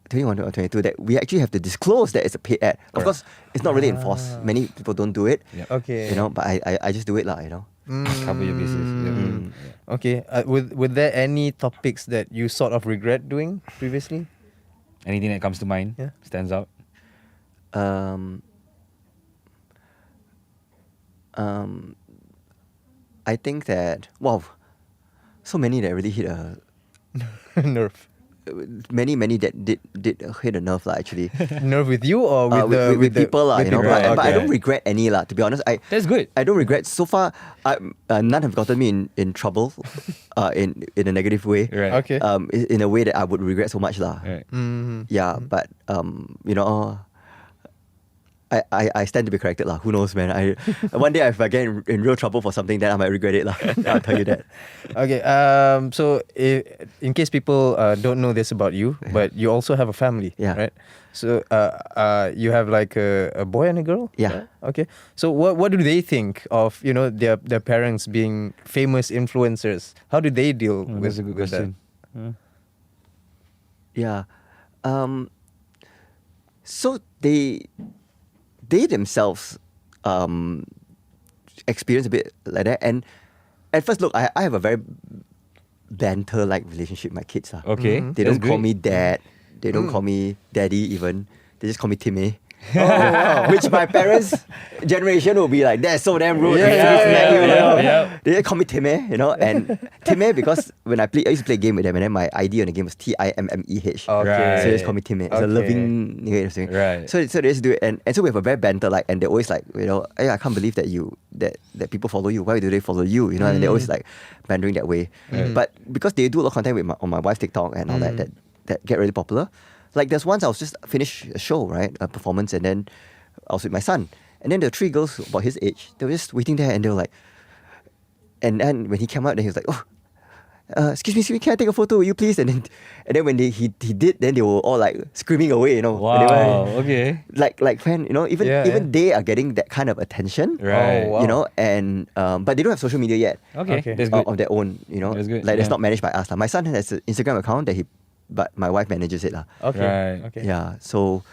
21 or 22 that we actually have to disclose that it's a paid ad. Of course, it's not really enforced. Many people don't do it. Yep. Okay. But I just do it lah. Cover your bases. Yeah. Okay. Were there any topics that you sort of regret doing previously? Anything that comes to mind stands out. I think that so many that really hit a Nerve. many that did hit a nerve lah actually. Nerve with you or with with people lah, with you know. people? But I Okay. don't regret any lah. To be honest, That's good. I don't regret so far. None have gotten me in trouble, in a negative way. Right. Okay. In a way that I would regret so much lah. Right. Yeah, but I stand to be corrected lah. Who knows, man? One day if I get in real trouble for something, then I might regret it lah. I'll tell you that. Okay. So in case people don't know this about you, but you also have a family, Yeah. right? So you have like a boy and a girl. Yeah. right? Okay. So what do they think of their parents being famous influencers? How do they deal with That's a good with that? question. Yeah. So they themselves experience a bit like that. And at first, look, I have a very banter-like relationship with my kids. Okay. They That's don't call great. me dad. They don't call me daddy even. They just call me Timmy. Oh, wow. Which my parents' generation will be like, that's so damn rude. Yeah, They yeah, smack you, yeah. They just call me Timmy, and Timmy because when I used to play a game with them, and then my ID on the game was Timmeh. Okay. So they just call me Timmy. It's a Okay. loving way of saying. Right. So they just do it, and so we have a very banter like, and they're always like, hey, I can't believe that that people follow you. Why do they follow you? And they're always like bantering that way. But because they do a lot of content on my wife's TikTok and all that get really popular. Like there's once I was just finished a show, right, a performance, and then I was with my son, and then there were 3 girls about his age. They were just waiting there, and they were like, and then when he came out, then he was like, excuse me, can I take a photo with you, please? And then when he did, then they were all like screaming away, When they Wow. were, Okay. like when even they are getting that kind of attention, Right. Oh, wow. and but they don't have social media yet. Okay. Okay. That's good. Of their own, That's good, like it's yeah. not managed by us. My son has an Instagram account but my wife manages it. Okay. Right. Okay. Yeah. So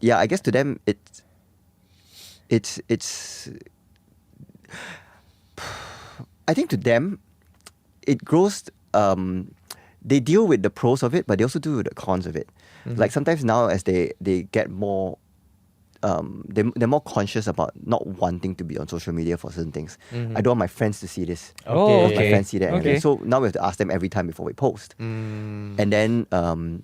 yeah, I guess to them it's I think to them it grows they deal with the pros of it, but they also do the cons of it. Like sometimes now as they get more they're more conscious about not wanting to be on social media for certain things. I don't want my friends to see this. Oh, My okay. friends see that. and Okay. everything. So now we have to ask them every time before we post. And then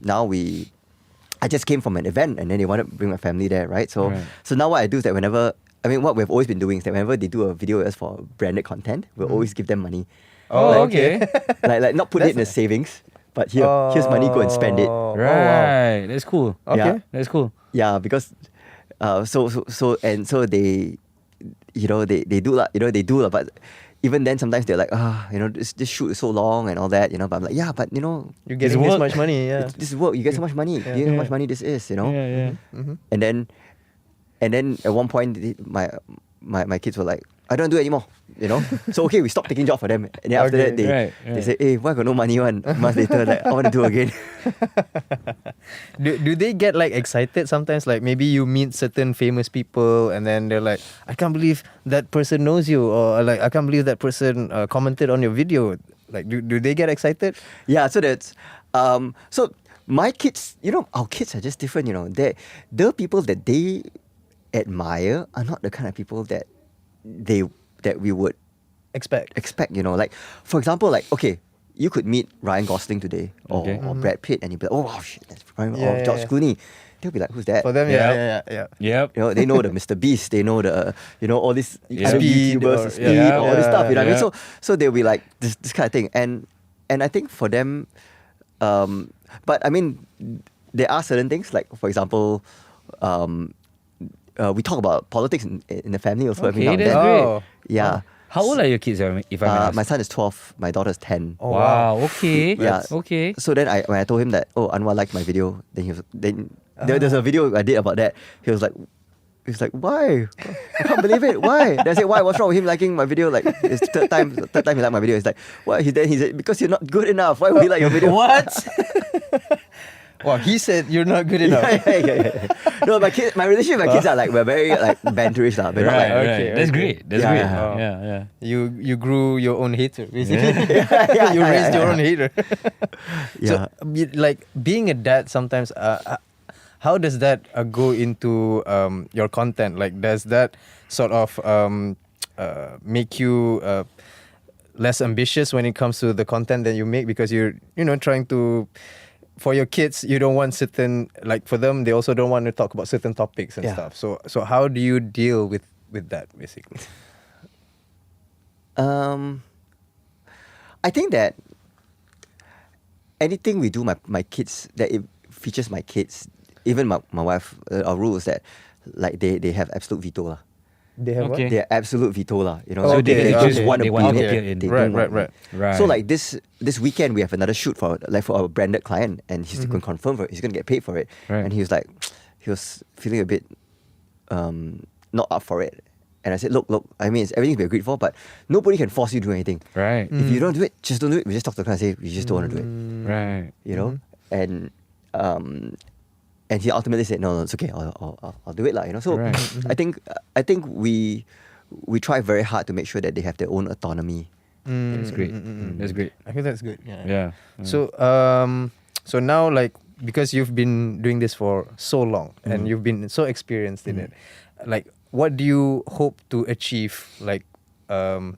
now I just came from an event, and then they wanted to bring my family there, right? So Right. so now what I do is that what we've always been doing is that whenever they do a video with us for branded content, we'll always give them money. Oh, Like- okay. like not put it in the savings, but here's money, go and spend it. Oh, wow. Right. That's cool. Okay. Yeah. That's cool. Yeah, because so they they do lah, they do lah, but even then, sometimes they're like, this shoot is so long and all that, But I'm like, yeah, but You're getting this much money, yeah. this is work. You get so much money. Do you know how much money this is, Yeah. And then at one point, my kids were like, I don't do it anymore, So okay, we stopped taking job for them. And then after that, they say, hey, why got no money one? A month later, like, I want to do again. Do they get like excited sometimes? Like maybe you meet certain famous people and then they're like, I can't believe that person knows you, or like I can't believe that person commented on your video. Like do they get excited? Yeah, so that's so my kids, our kids are just different, the people that they admire are not the kind of people that we would Expect. Like, for example, like, okay, you could meet Ryan Gosling today or Brad Pitt and you'd be like, oh wow, shit, that's Ryan, or George Clooney. They'll be like, who's that? For them, yeah. Yep. They know the Mr. Beast, they know the all these other Speed YouTubers, or- all this stuff, what I mean? Yeah. So they'll be like this kind of thing. And I think for them, but I mean, there are certain things, like for example, we talk about politics in the family also every now and that's then. great. Oh. Yeah. How old are your kids, if I may ask? My son is 12, my daughter's 10. Oh, wow. Okay. Yeah. Okay. So then when I told him that, Anwar liked my video, then there's a video I did about that. He was like, why? I can't believe it. Why? Then I said, why? What's wrong with him liking my video? Like, it's third time he liked my video. He's like, why? He said, because you're not good enough. Why would he like your video? What? Wow, he said you're not good enough. Yeah. No, my relationship with my kids are like, we're very like banterish lah. We're not like, okay, That's okay. great. That's Yeah, great. yeah. Yeah. You grew your own hater, basically. Yeah, You raised your yeah. own hater. Yeah. So, like being a dad, sometimes, how does that go into your content? Like, does that sort of make you less ambitious when it comes to the content that you make, because you're trying to, for your kids, you don't want certain, like for them, they also don't want to talk about certain topics and Yeah. stuff. So how do you deal with that, basically? I think that anything we do, my kids, that it features my kids, even my wife, our rule is that like they have absolute veto lah. They have Okay. what? They have absolute veto lah. Oh, So okay, they okay. just want to They be want to there. appear in. They Right, don't want- right. Right. So like this weekend we have another shoot for our branded client, and he's going to confirm for it. He's going to get paid for it. Right. And he was feeling a bit not up for it. And I said, look, I mean, everything's been agreed for, but nobody can force you to do anything. Right. If you don't do it, just don't do it. We just talk to the client and say, we just don't want to do it. Right. And he ultimately said, no, it's okay. I'll do it lah. So Right. I think we try very hard to make sure that they have their own autonomy. That's great. That's great. I think that's good. Yeah. Yeah. So so now, like, because you've been doing this for so long and you've been so experienced in it, like, what do you hope to achieve, like, in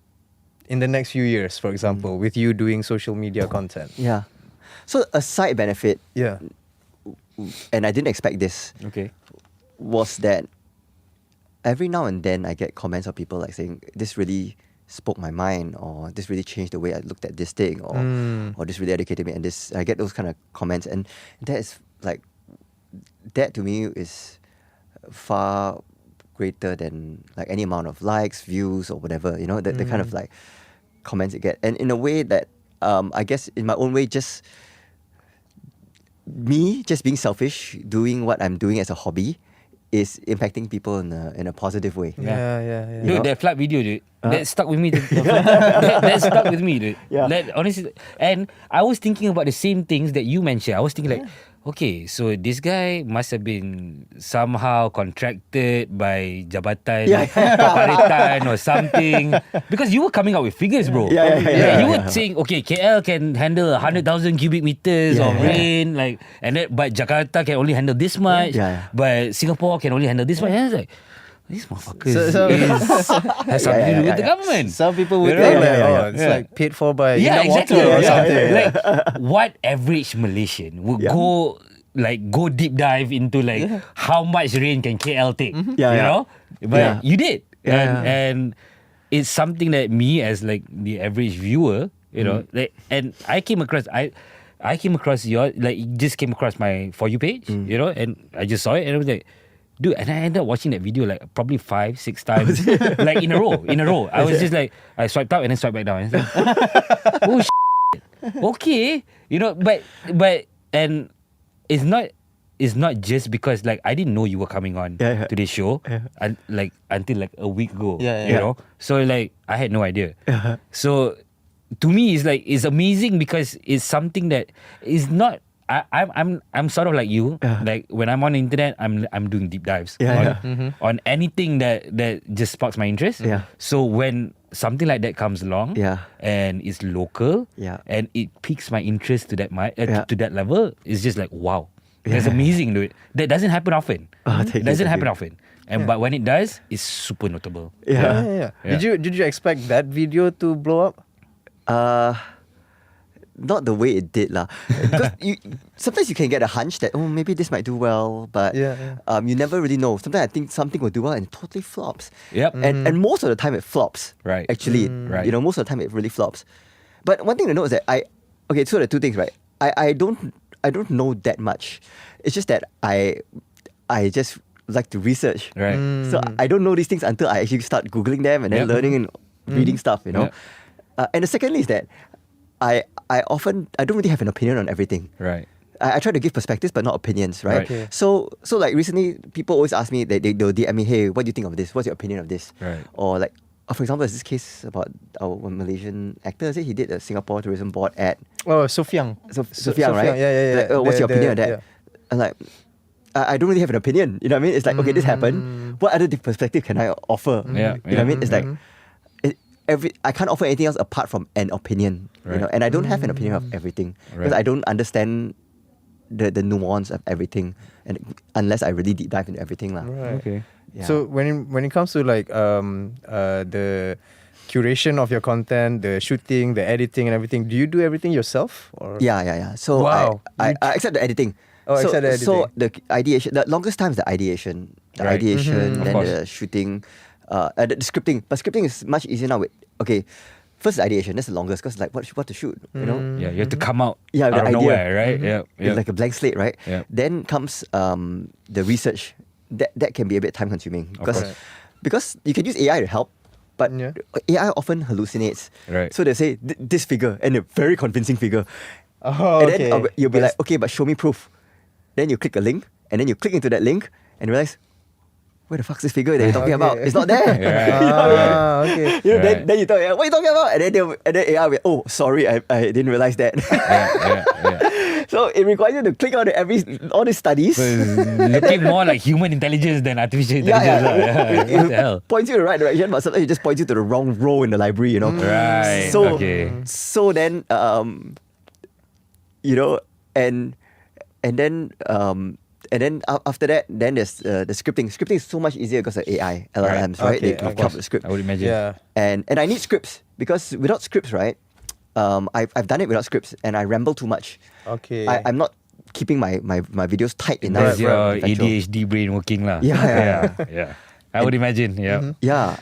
the next few years, for example, with you doing social media content? Yeah. So a side benefit, Yeah. and I didn't expect this, Okay. was that every now and then I get comments of people like saying, this really spoke my mind, or this really changed the way I looked at this thing, or this really educated me, and this, I get those kind of comments, and that is like, that to me is far greater than like any amount of likes, views, or whatever, the kind of like comments you get. And in a way that I guess in my own way, just me just being selfish, doing what I'm doing as a hobby, is impacting people in a positive way. Yeah. Dude, that flight video, dude. That stuck with me. That stuck with me, dude. Yeah. That, honestly, and I was thinking about the same things that you mentioned. I was thinking like, okay, so this guy must have been somehow contracted by Jabatan Pemerintahan or something, because you were coming out with figures, bro. Yeah. You were saying, okay, KL can handle 100,000 cubic meters of rain, like, and that, but Jakarta can only handle this much, but Singapore can only handle this much. And I was like, these motherfuckers has something to do with the government. Some people would You know? think Yeah. like, it's like paid for by Yeah, exactly. water or something. Like, what average Malaysian would go deep dive into like how much rain can KL take? Yeah, you yeah. know, but you did, Yeah. and it's something that me as like the average viewer, like, and I came across your, like, it just came across my For You page, and I just saw it and I was like, Dude, and I ended up watching that video like probably 5, 6 times, like in a row. I was just like, I swiped up and then swiped back down. And it's like, oh shit. Okay, but and it's not just because like I didn't know you were coming on to this show, until like a week ago. You know, so like I had no idea. So to me, it's amazing because it's something that is not. I'm sort of like you. Like when I'm on the internet, I'm doing deep dives on anything that just sparks my interest. So when something like that comes along, and it's local, and it piques my interest to that level, it's just like wow, that's amazing, dude. That doesn't happen often. It doesn't happen often. But when it does, it's super notable. Did you expect that video to blow up? Not the way it did lah. Because sometimes you can get a hunch that maybe this might do well, but you never really know. Sometimes I think something will do well and it totally flops. And most of the time it flops. Right. Actually, most of the time it really flops. But one thing to know is that so there are two things, right? I don't know that much. It's just that I just like to research. Right. So I don't know these things until I actually start Googling them and then learning and reading stuff, And the secondly is that I don't really have an opinion on everything. Right. I try to give perspectives but not opinions, right? Okay. So like recently, people always ask me, they'll DM me, hey, what do you think of this? What's your opinion of this? Right. Or like, for example, there's this case about our Malaysian actor. He did a Singapore Tourism Board ad. Oh, Sofiang. Sofiang, right? Yeah. Like, what's your opinion on that? I'm like, I don't really have an opinion. You know what I mean? It's like, okay, this happened. What other perspective can I offer? You know what I mean? It's like, I can't offer anything else apart from an opinion, and I don't have an opinion of everything because I don't understand the nuance of everything, and unless I really deep dive into everything, lah. Right. Okay. Yeah. So when it comes to like the curation of your content, the shooting, the editing, and everything, do you do everything yourself? Or? Yeah. So wow. I accept the editing. Oh, so, except the editing. So the ideation, the longest time is the ideation, then the shooting. The scripting, but scripting is much easier now. First the ideation, that's the longest because like what to shoot, Yeah, you have to come out with out the of idea. nowhere, right? It's like a blank slate, right? Then comes the research. That can be a bit time consuming because you can use AI to help, but AI often hallucinates. Right. So they say this figure and a very convincing figure, Oh, and then you'll be like, okay, but show me proof. Then you click a link, and then you click into that link and realize, where the fuck's this figure that you're talking about? It's not there. Okay. Then you talk, what are you talking about? And then AI will, oh, sorry, I didn't realize that. So it requires you to click on all these studies. So it's looking more like human intelligence than artificial intelligence. What the hell? Points you in the right direction, but sometimes it just points you to the wrong row in the library, Right. So, okay. So then, and then after that, then there's the scripting. Scripting is so much easier because of AI, LLMs, right? Okay, They come up with the script. I would imagine. Yeah. And I need scripts because without scripts, right? I've done it without scripts and I ramble too much. Okay. I'm not keeping my videos tight enough. That's your Factual. ADHD brain working lah. Yeah. I would imagine. Yeah. Yeah.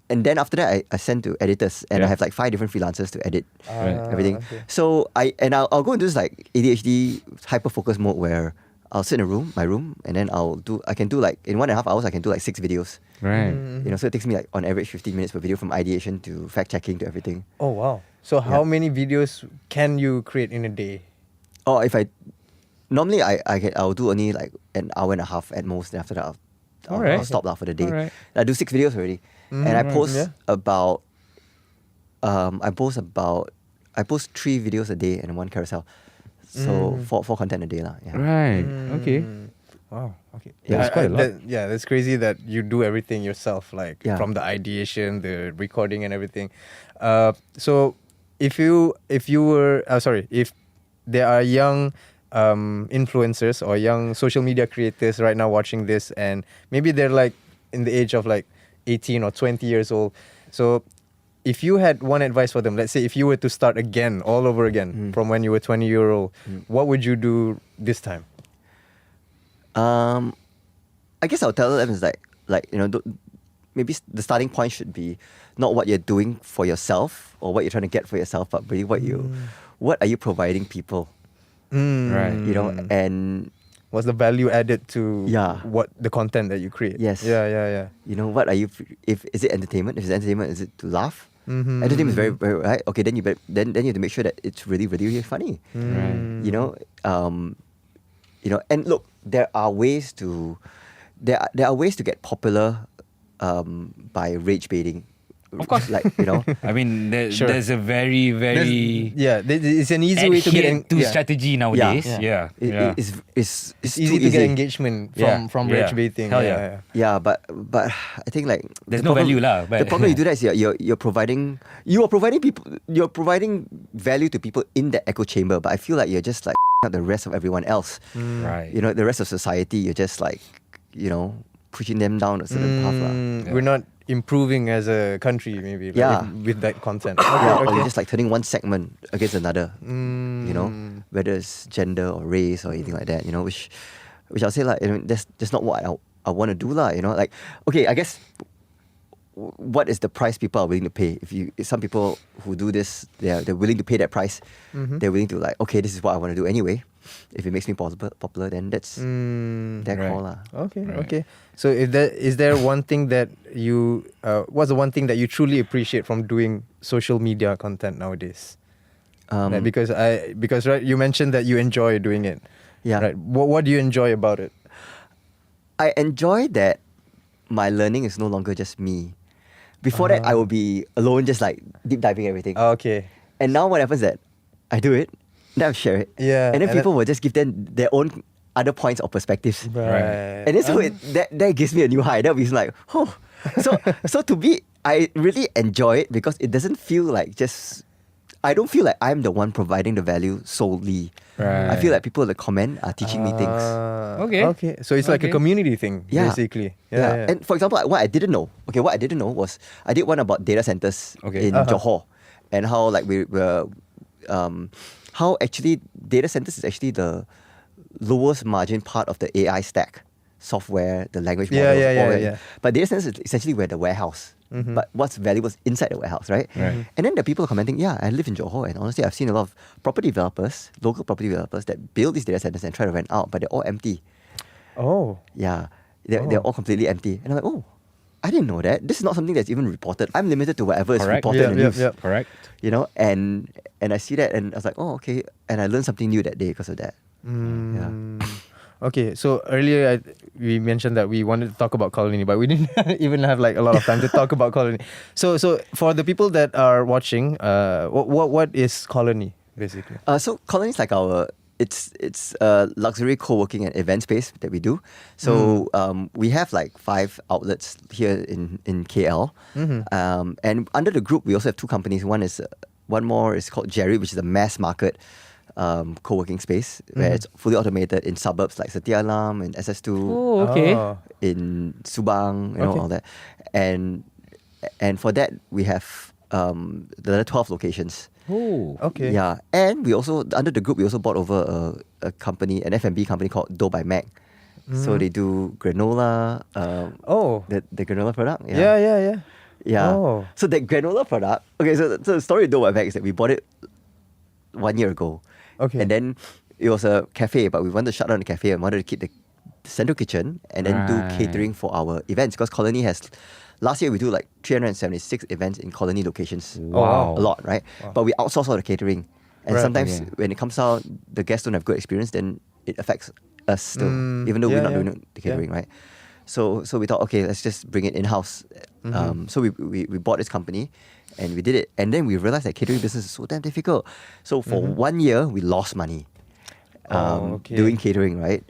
And then after that, I send to editors, and I have like 5 different freelancers to edit everything. Okay. So I'll go into this like ADHD hyper focus mode where I'll sit in my room, and then I can do like in 1.5 hours I can do like 6 videos. Right. So it takes me like on average 15 minutes per video from ideation to fact checking to everything. Oh wow. So how many videos can you create in a day? Oh, normally I'll do only like an hour and a half at most. Then after that I'll stop for the day. Alright. I do 6 videos already, and I post about I post 3 videos a day and 1 carousel. So 4 content a day lah. Yeah. Right. Okay. Wow. Okay. Yeah, that's quite a lot. That's crazy that you do everything yourself, like Yeah. from the ideation, the recording, and everything. So if there are young influencers or young social media creators right now watching this, and maybe they're like in the age of like 18 or 20 years old. So if you had one advice for them, let's say if you were to start again, all over again, from when you were 20-year-old, what would you do this time? I guess I'll tell them is like maybe the starting point should be not what you're doing for yourself or what you're trying to get for yourself, but really what are you providing people? Right. And What's the value added to Yeah. what the content that you create? Yes. Yeah. You know, what are you? If is it entertainment? If it's entertainment, is it to laugh? Mm-hmm. Entertainment is very, very right. Okay, then then you have to make sure that it's really, really, really funny. Right. You know, and look, there are ways to get popular by rage baiting. Of course. Like, you know. I mean, Sure. there's a very, very it's an easy way to get strategy nowadays. Yeah. Yeah. It's It's too easy to get engagement Yeah. from Yeah. rage baiting. Hell yeah. Yeah, but I think like There's the no problem- value lah, but- The problem you do that is you're providing value to people in that echo chamber, but I feel like you're just like out the rest of everyone else. Right. You know, the rest of society, you're just like, pushing them down a certain path lah. We're not improving as a country, maybe. Like, Yeah. with that content. Yeah, or okay. you're just like turning one segment against another. You know, whether it's gender or race or anything like that. You know, which I'll say like, that's not what I want to do lah. You know, like, okay, I guess what is the price people are willing to pay? If some people who do this, they're willing to pay that price. They're willing to like, okay, this is what I want to do anyway. If it makes me popular, then that's their Right. call lah. Okay. So is there one thing that you what's the one thing that you truly appreciate from doing social media content nowadays? Like, because right, you mentioned that you enjoy doing it. Yeah. Right. What do you enjoy about it? I enjoy that my learning is no longer just me. Before that, I would be alone, just like deep diving everything. Okay. And now what happens is that I do it, then I share it. Yeah, And then and people will just give them their own other points or perspectives. Right. And then so that gives me a new high. That was like, oh. So to me, I really enjoy it because it doesn't feel like I don't feel like I'm the one providing the value solely. Right. I feel like people that comment are teaching me things. Okay. So it's like a Okay. community thing, Yeah. basically. Yeah. And for example, what I didn't know was I did one about data centers Okay. in Johor and how like we were, how actually data centers is actually the lowest margin part of the AI stack, software, the language Yeah, models. yeah, all yeah, that. yeah. But data centers is essentially where the warehouse. But what's valuable is inside the warehouse, right? Right. And then the people are commenting, yeah, I live in Johor, and honestly, I've seen a lot of local property developers that build these data centers and try to rent out, but they're all empty. Oh. Yeah, they're all completely empty. And I'm like, oh, I didn't know that. This is not something that's even reported. I'm limited to whatever is Correct. reported in the news. Correct. You know, and I see that, and I was like, oh, okay. And I learned something new that day because of that. Yeah. Okay, so earlier we mentioned that we wanted to talk about Colony, but we didn't even have like a lot of time to talk about Colony. So for the people that are watching, what is Colony basically? So Colony is like it's a luxury co-working and event space that we do. So we have like 5 outlets here in KL, and under the group we also have 2 companies. One more is called Jerry, which is a mass market co-working space where it's fully automated in suburbs like Setialam and SS2, Oh, okay. Oh. in Subang, Okay. all that, and for that we have the other 12 locations. Oh. Okay. Yeah, and we also under the group we also bought over a company, an F&B company called Dough by Mac. So they do granola. The granola product. Yeah. Yeah. Oh. So that granola product. Okay, so the story of Dough by Mac is that we bought it 1 year ago. Okay. And then it was a cafe, but we wanted to shut down the cafe and wanted to keep the central kitchen and then do Right. catering for our events because Colony has. Last year we do like 376 events in Colony locations. Wow. A lot, right? But we outsource all the catering. And Right. sometimes Okay. when it comes out, the guests don't have good experience, then it affects us still, even though yeah, we're not yeah. doing the catering, right? So we thought, okay, let's just bring it in-house. So we bought this company and we did it. And then we realized that catering business is so damn difficult. So for 1 year, we lost money Okay. doing catering, right?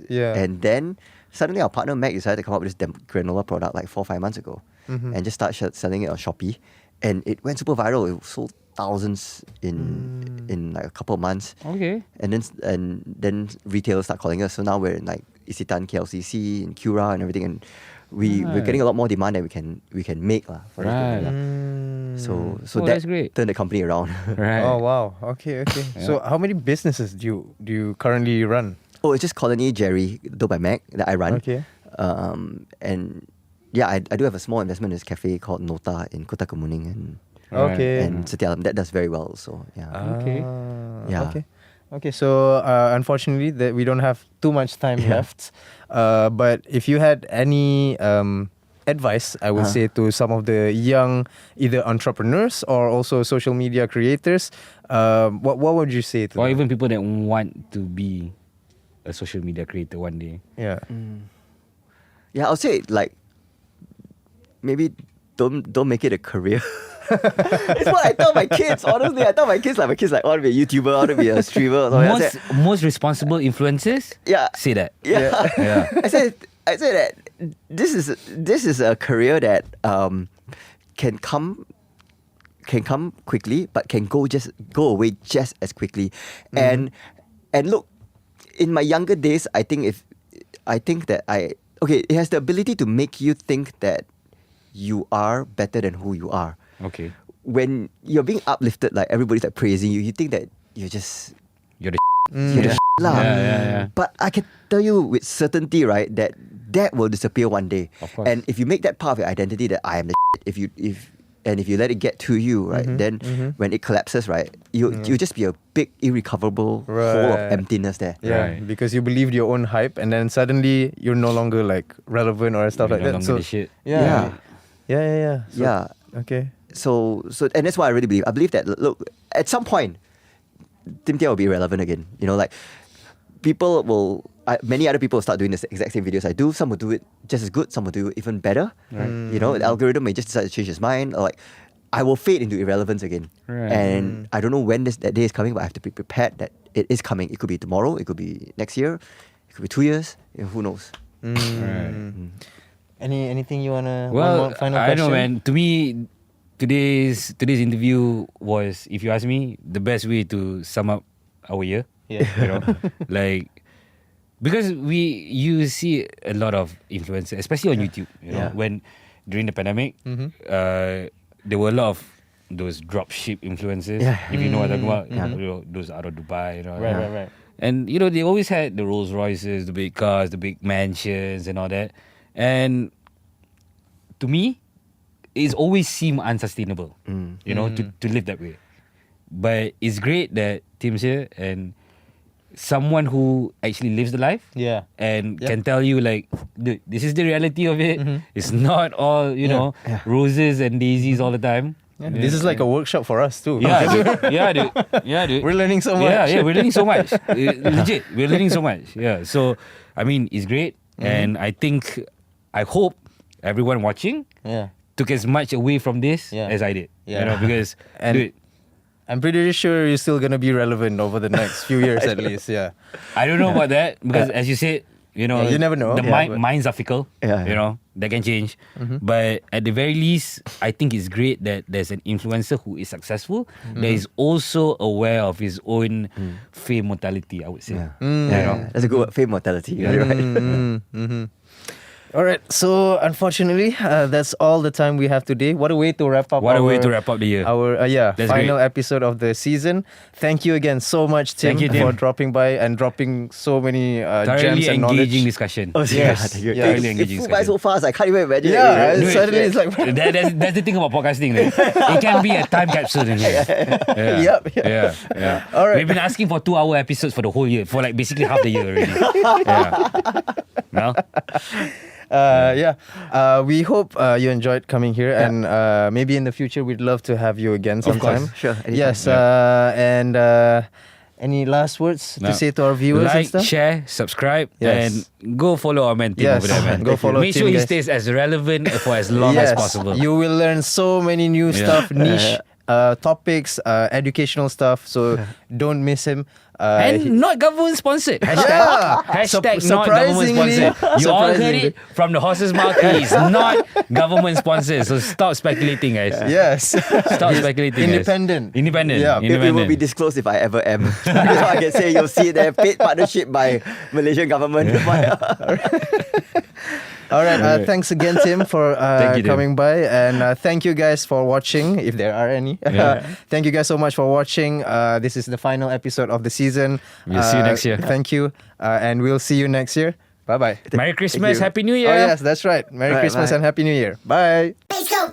Yeah. And then suddenly our partner Mac decided to come up with this granola product like 4 or 5 months ago and just start selling it on Shopee. And it went super viral. It sold thousands in like a couple of months. Okay. And then retailers start calling us. So now we're in like Isitan, KLCC, and Cura and everything. And we're Right. getting a lot more demand than we can make for this Right. granola. So Oh, that that's great. turned the company around. Right. Oh wow. Okay. So how many businesses do you currently run? Oh, it's just Colony Jerry, Dough by Mac that I run. Okay. And yeah, I do have a small investment in this cafe called Nota in Kota Kemuning Right. Okay. and Setialam. That does very well also. Yeah. Okay. Ah, Yeah. Okay. Okay, so unfortunately that we don't have too much time left. But if you had any advice, I would say, to some of the young either entrepreneurs or also social media creators, what would you say to Or them? even people that want to be a social media creator one day. Yeah. Yeah, I'll say like maybe don't make it a career. It's what I tell my kids. Honestly, I tell my kids like I want to be a YouTuber, I want to be a streamer. Or something. I said, Most responsible influencers say that. yeah. Yeah. I said that this is a career that can come quickly, but can go away just as quickly. And look, in my younger days, it has the ability to make you think that you are better than who you are. Okay. When you're being uplifted, like everybody's like praising you, you think that you're just You're the you're the lah. Yeah. But I can tell you with certainty, right, that will disappear one day. Of course. And if you make that part of your identity that I am the if you let it get to you, right, then when it collapses, right, you'll just be a big irrecoverable hole of Right. emptiness there. Yeah, Right. because you believed your own hype, and then suddenly you're no longer like relevant or stuff You're like no that. longer So the shit. yeah. So, Yeah. Okay. So and that's why I really believe. I believe that look, at some point, Tim Tia will be relevant again. You know, like people will. Many other people will start doing the exact same videos I do. Some will do it just as good. Some will do it even better. You know, the algorithm may just decide to change its mind. Or like, I will fade into irrelevance again. Right. And I don't know when that day is coming, but I have to be prepared that it is coming. It could be tomorrow. It could be next year. It could be 2 years. Who knows? Right. Anything you wanna? Well, one more final I question? know, man. To me, today's interview was, if you ask me, the best way to sum up our year. Yeah. You know, like, because you see a lot of influencers, especially on YouTube. You know, Yeah. when during the pandemic, there were a lot of those dropship influencers. Yeah. If you know what I'm talking about, you know, those out of Dubai. You know, Right. And you know, they always had the Rolls Royces, the big cars, the big mansions, and all that. And to me, it's always seemed unsustainable. You know, to live that way. But it's great that Tim's here and someone who actually lives the life. Yeah. And Yep. can tell you like, dude, this is the reality of it. It's not all, you know, roses and daisies all the time. Yeah, this is like a workshop for us too. Yeah, dude. Yeah, dude. We're learning so much. Yeah, we're learning so much. Legit, we're learning so much. Yeah. So, I mean, it's great. And I hope everyone watching Yeah. took as much away from this as I did. Yeah. You know, because, And- dude, I'm pretty sure you're still gonna be relevant over the next few years at least. Yeah. I don't know about that because, as you said, you know, Yeah, you never know. The Yeah, but- minds are fickle. Yeah. You know, that can change. But at the very least, I think it's great that there's an influencer who is successful that is also aware of his own fame mortality, I would say. Yeah. You know? That's a good word. Fame mortality. You're right. All right. So unfortunately, that's all the time we have today. What a way to wrap up. What a our, way to wrap up the year. Our That's final great. episode of the season. Thank you again so much, Tim, Thank you, Tim. for dropping by and dropping so many Thoroughly gems and knowledge. engaging discussion. Oh, Yes. yeah. Yeah. Really It engaging flew by discussion. so fast. I can't even imagine. Yeah, it. suddenly it's like That's the thing about podcasting. Right? It can be a time capsule in here. Yeah. Yep. Yeah. All right. We've been asking for 2-hour episodes for the whole year, for like basically half the year already. Yeah. Well, we hope you enjoyed coming here, and maybe in the future we'd love to have you again sometime. course. Sure, anytime. Yes, and any last words to say to our viewers and like, stuff? share, subscribe, Yes. and go follow our man Tim Yes. over there, man. Go follow Make Tim, sure he guys. stays as relevant for as long as possible. You will learn so many new stuff, niche topics, educational stuff. So don't miss him. And not government sponsored. Hashtag, Yeah. hashtag not government Surprisingly- sponsored. You all heard surprisingly. it from the horse's mouth. He is not government sponsored. So stop speculating, guys. Yes. Stop speculating, guys. Independent. Independent. Yeah. It will be disclosed if I ever am. That's what I can say. You'll see it there. Paid partnership by Malaysian government. All right. Thanks again, Tim, for Thank you, Tim. coming by, and thank you guys for watching, if there are any. Yeah. Thank you guys so much for watching. This is the final episode of the season. We'll see you next year. Thank you, and we'll see you next year. Bye bye. Merry Christmas, you. Happy New Year. Oh yes, that's right. Merry Right, Christmas bye. and Happy New Year. Bye. Let's go.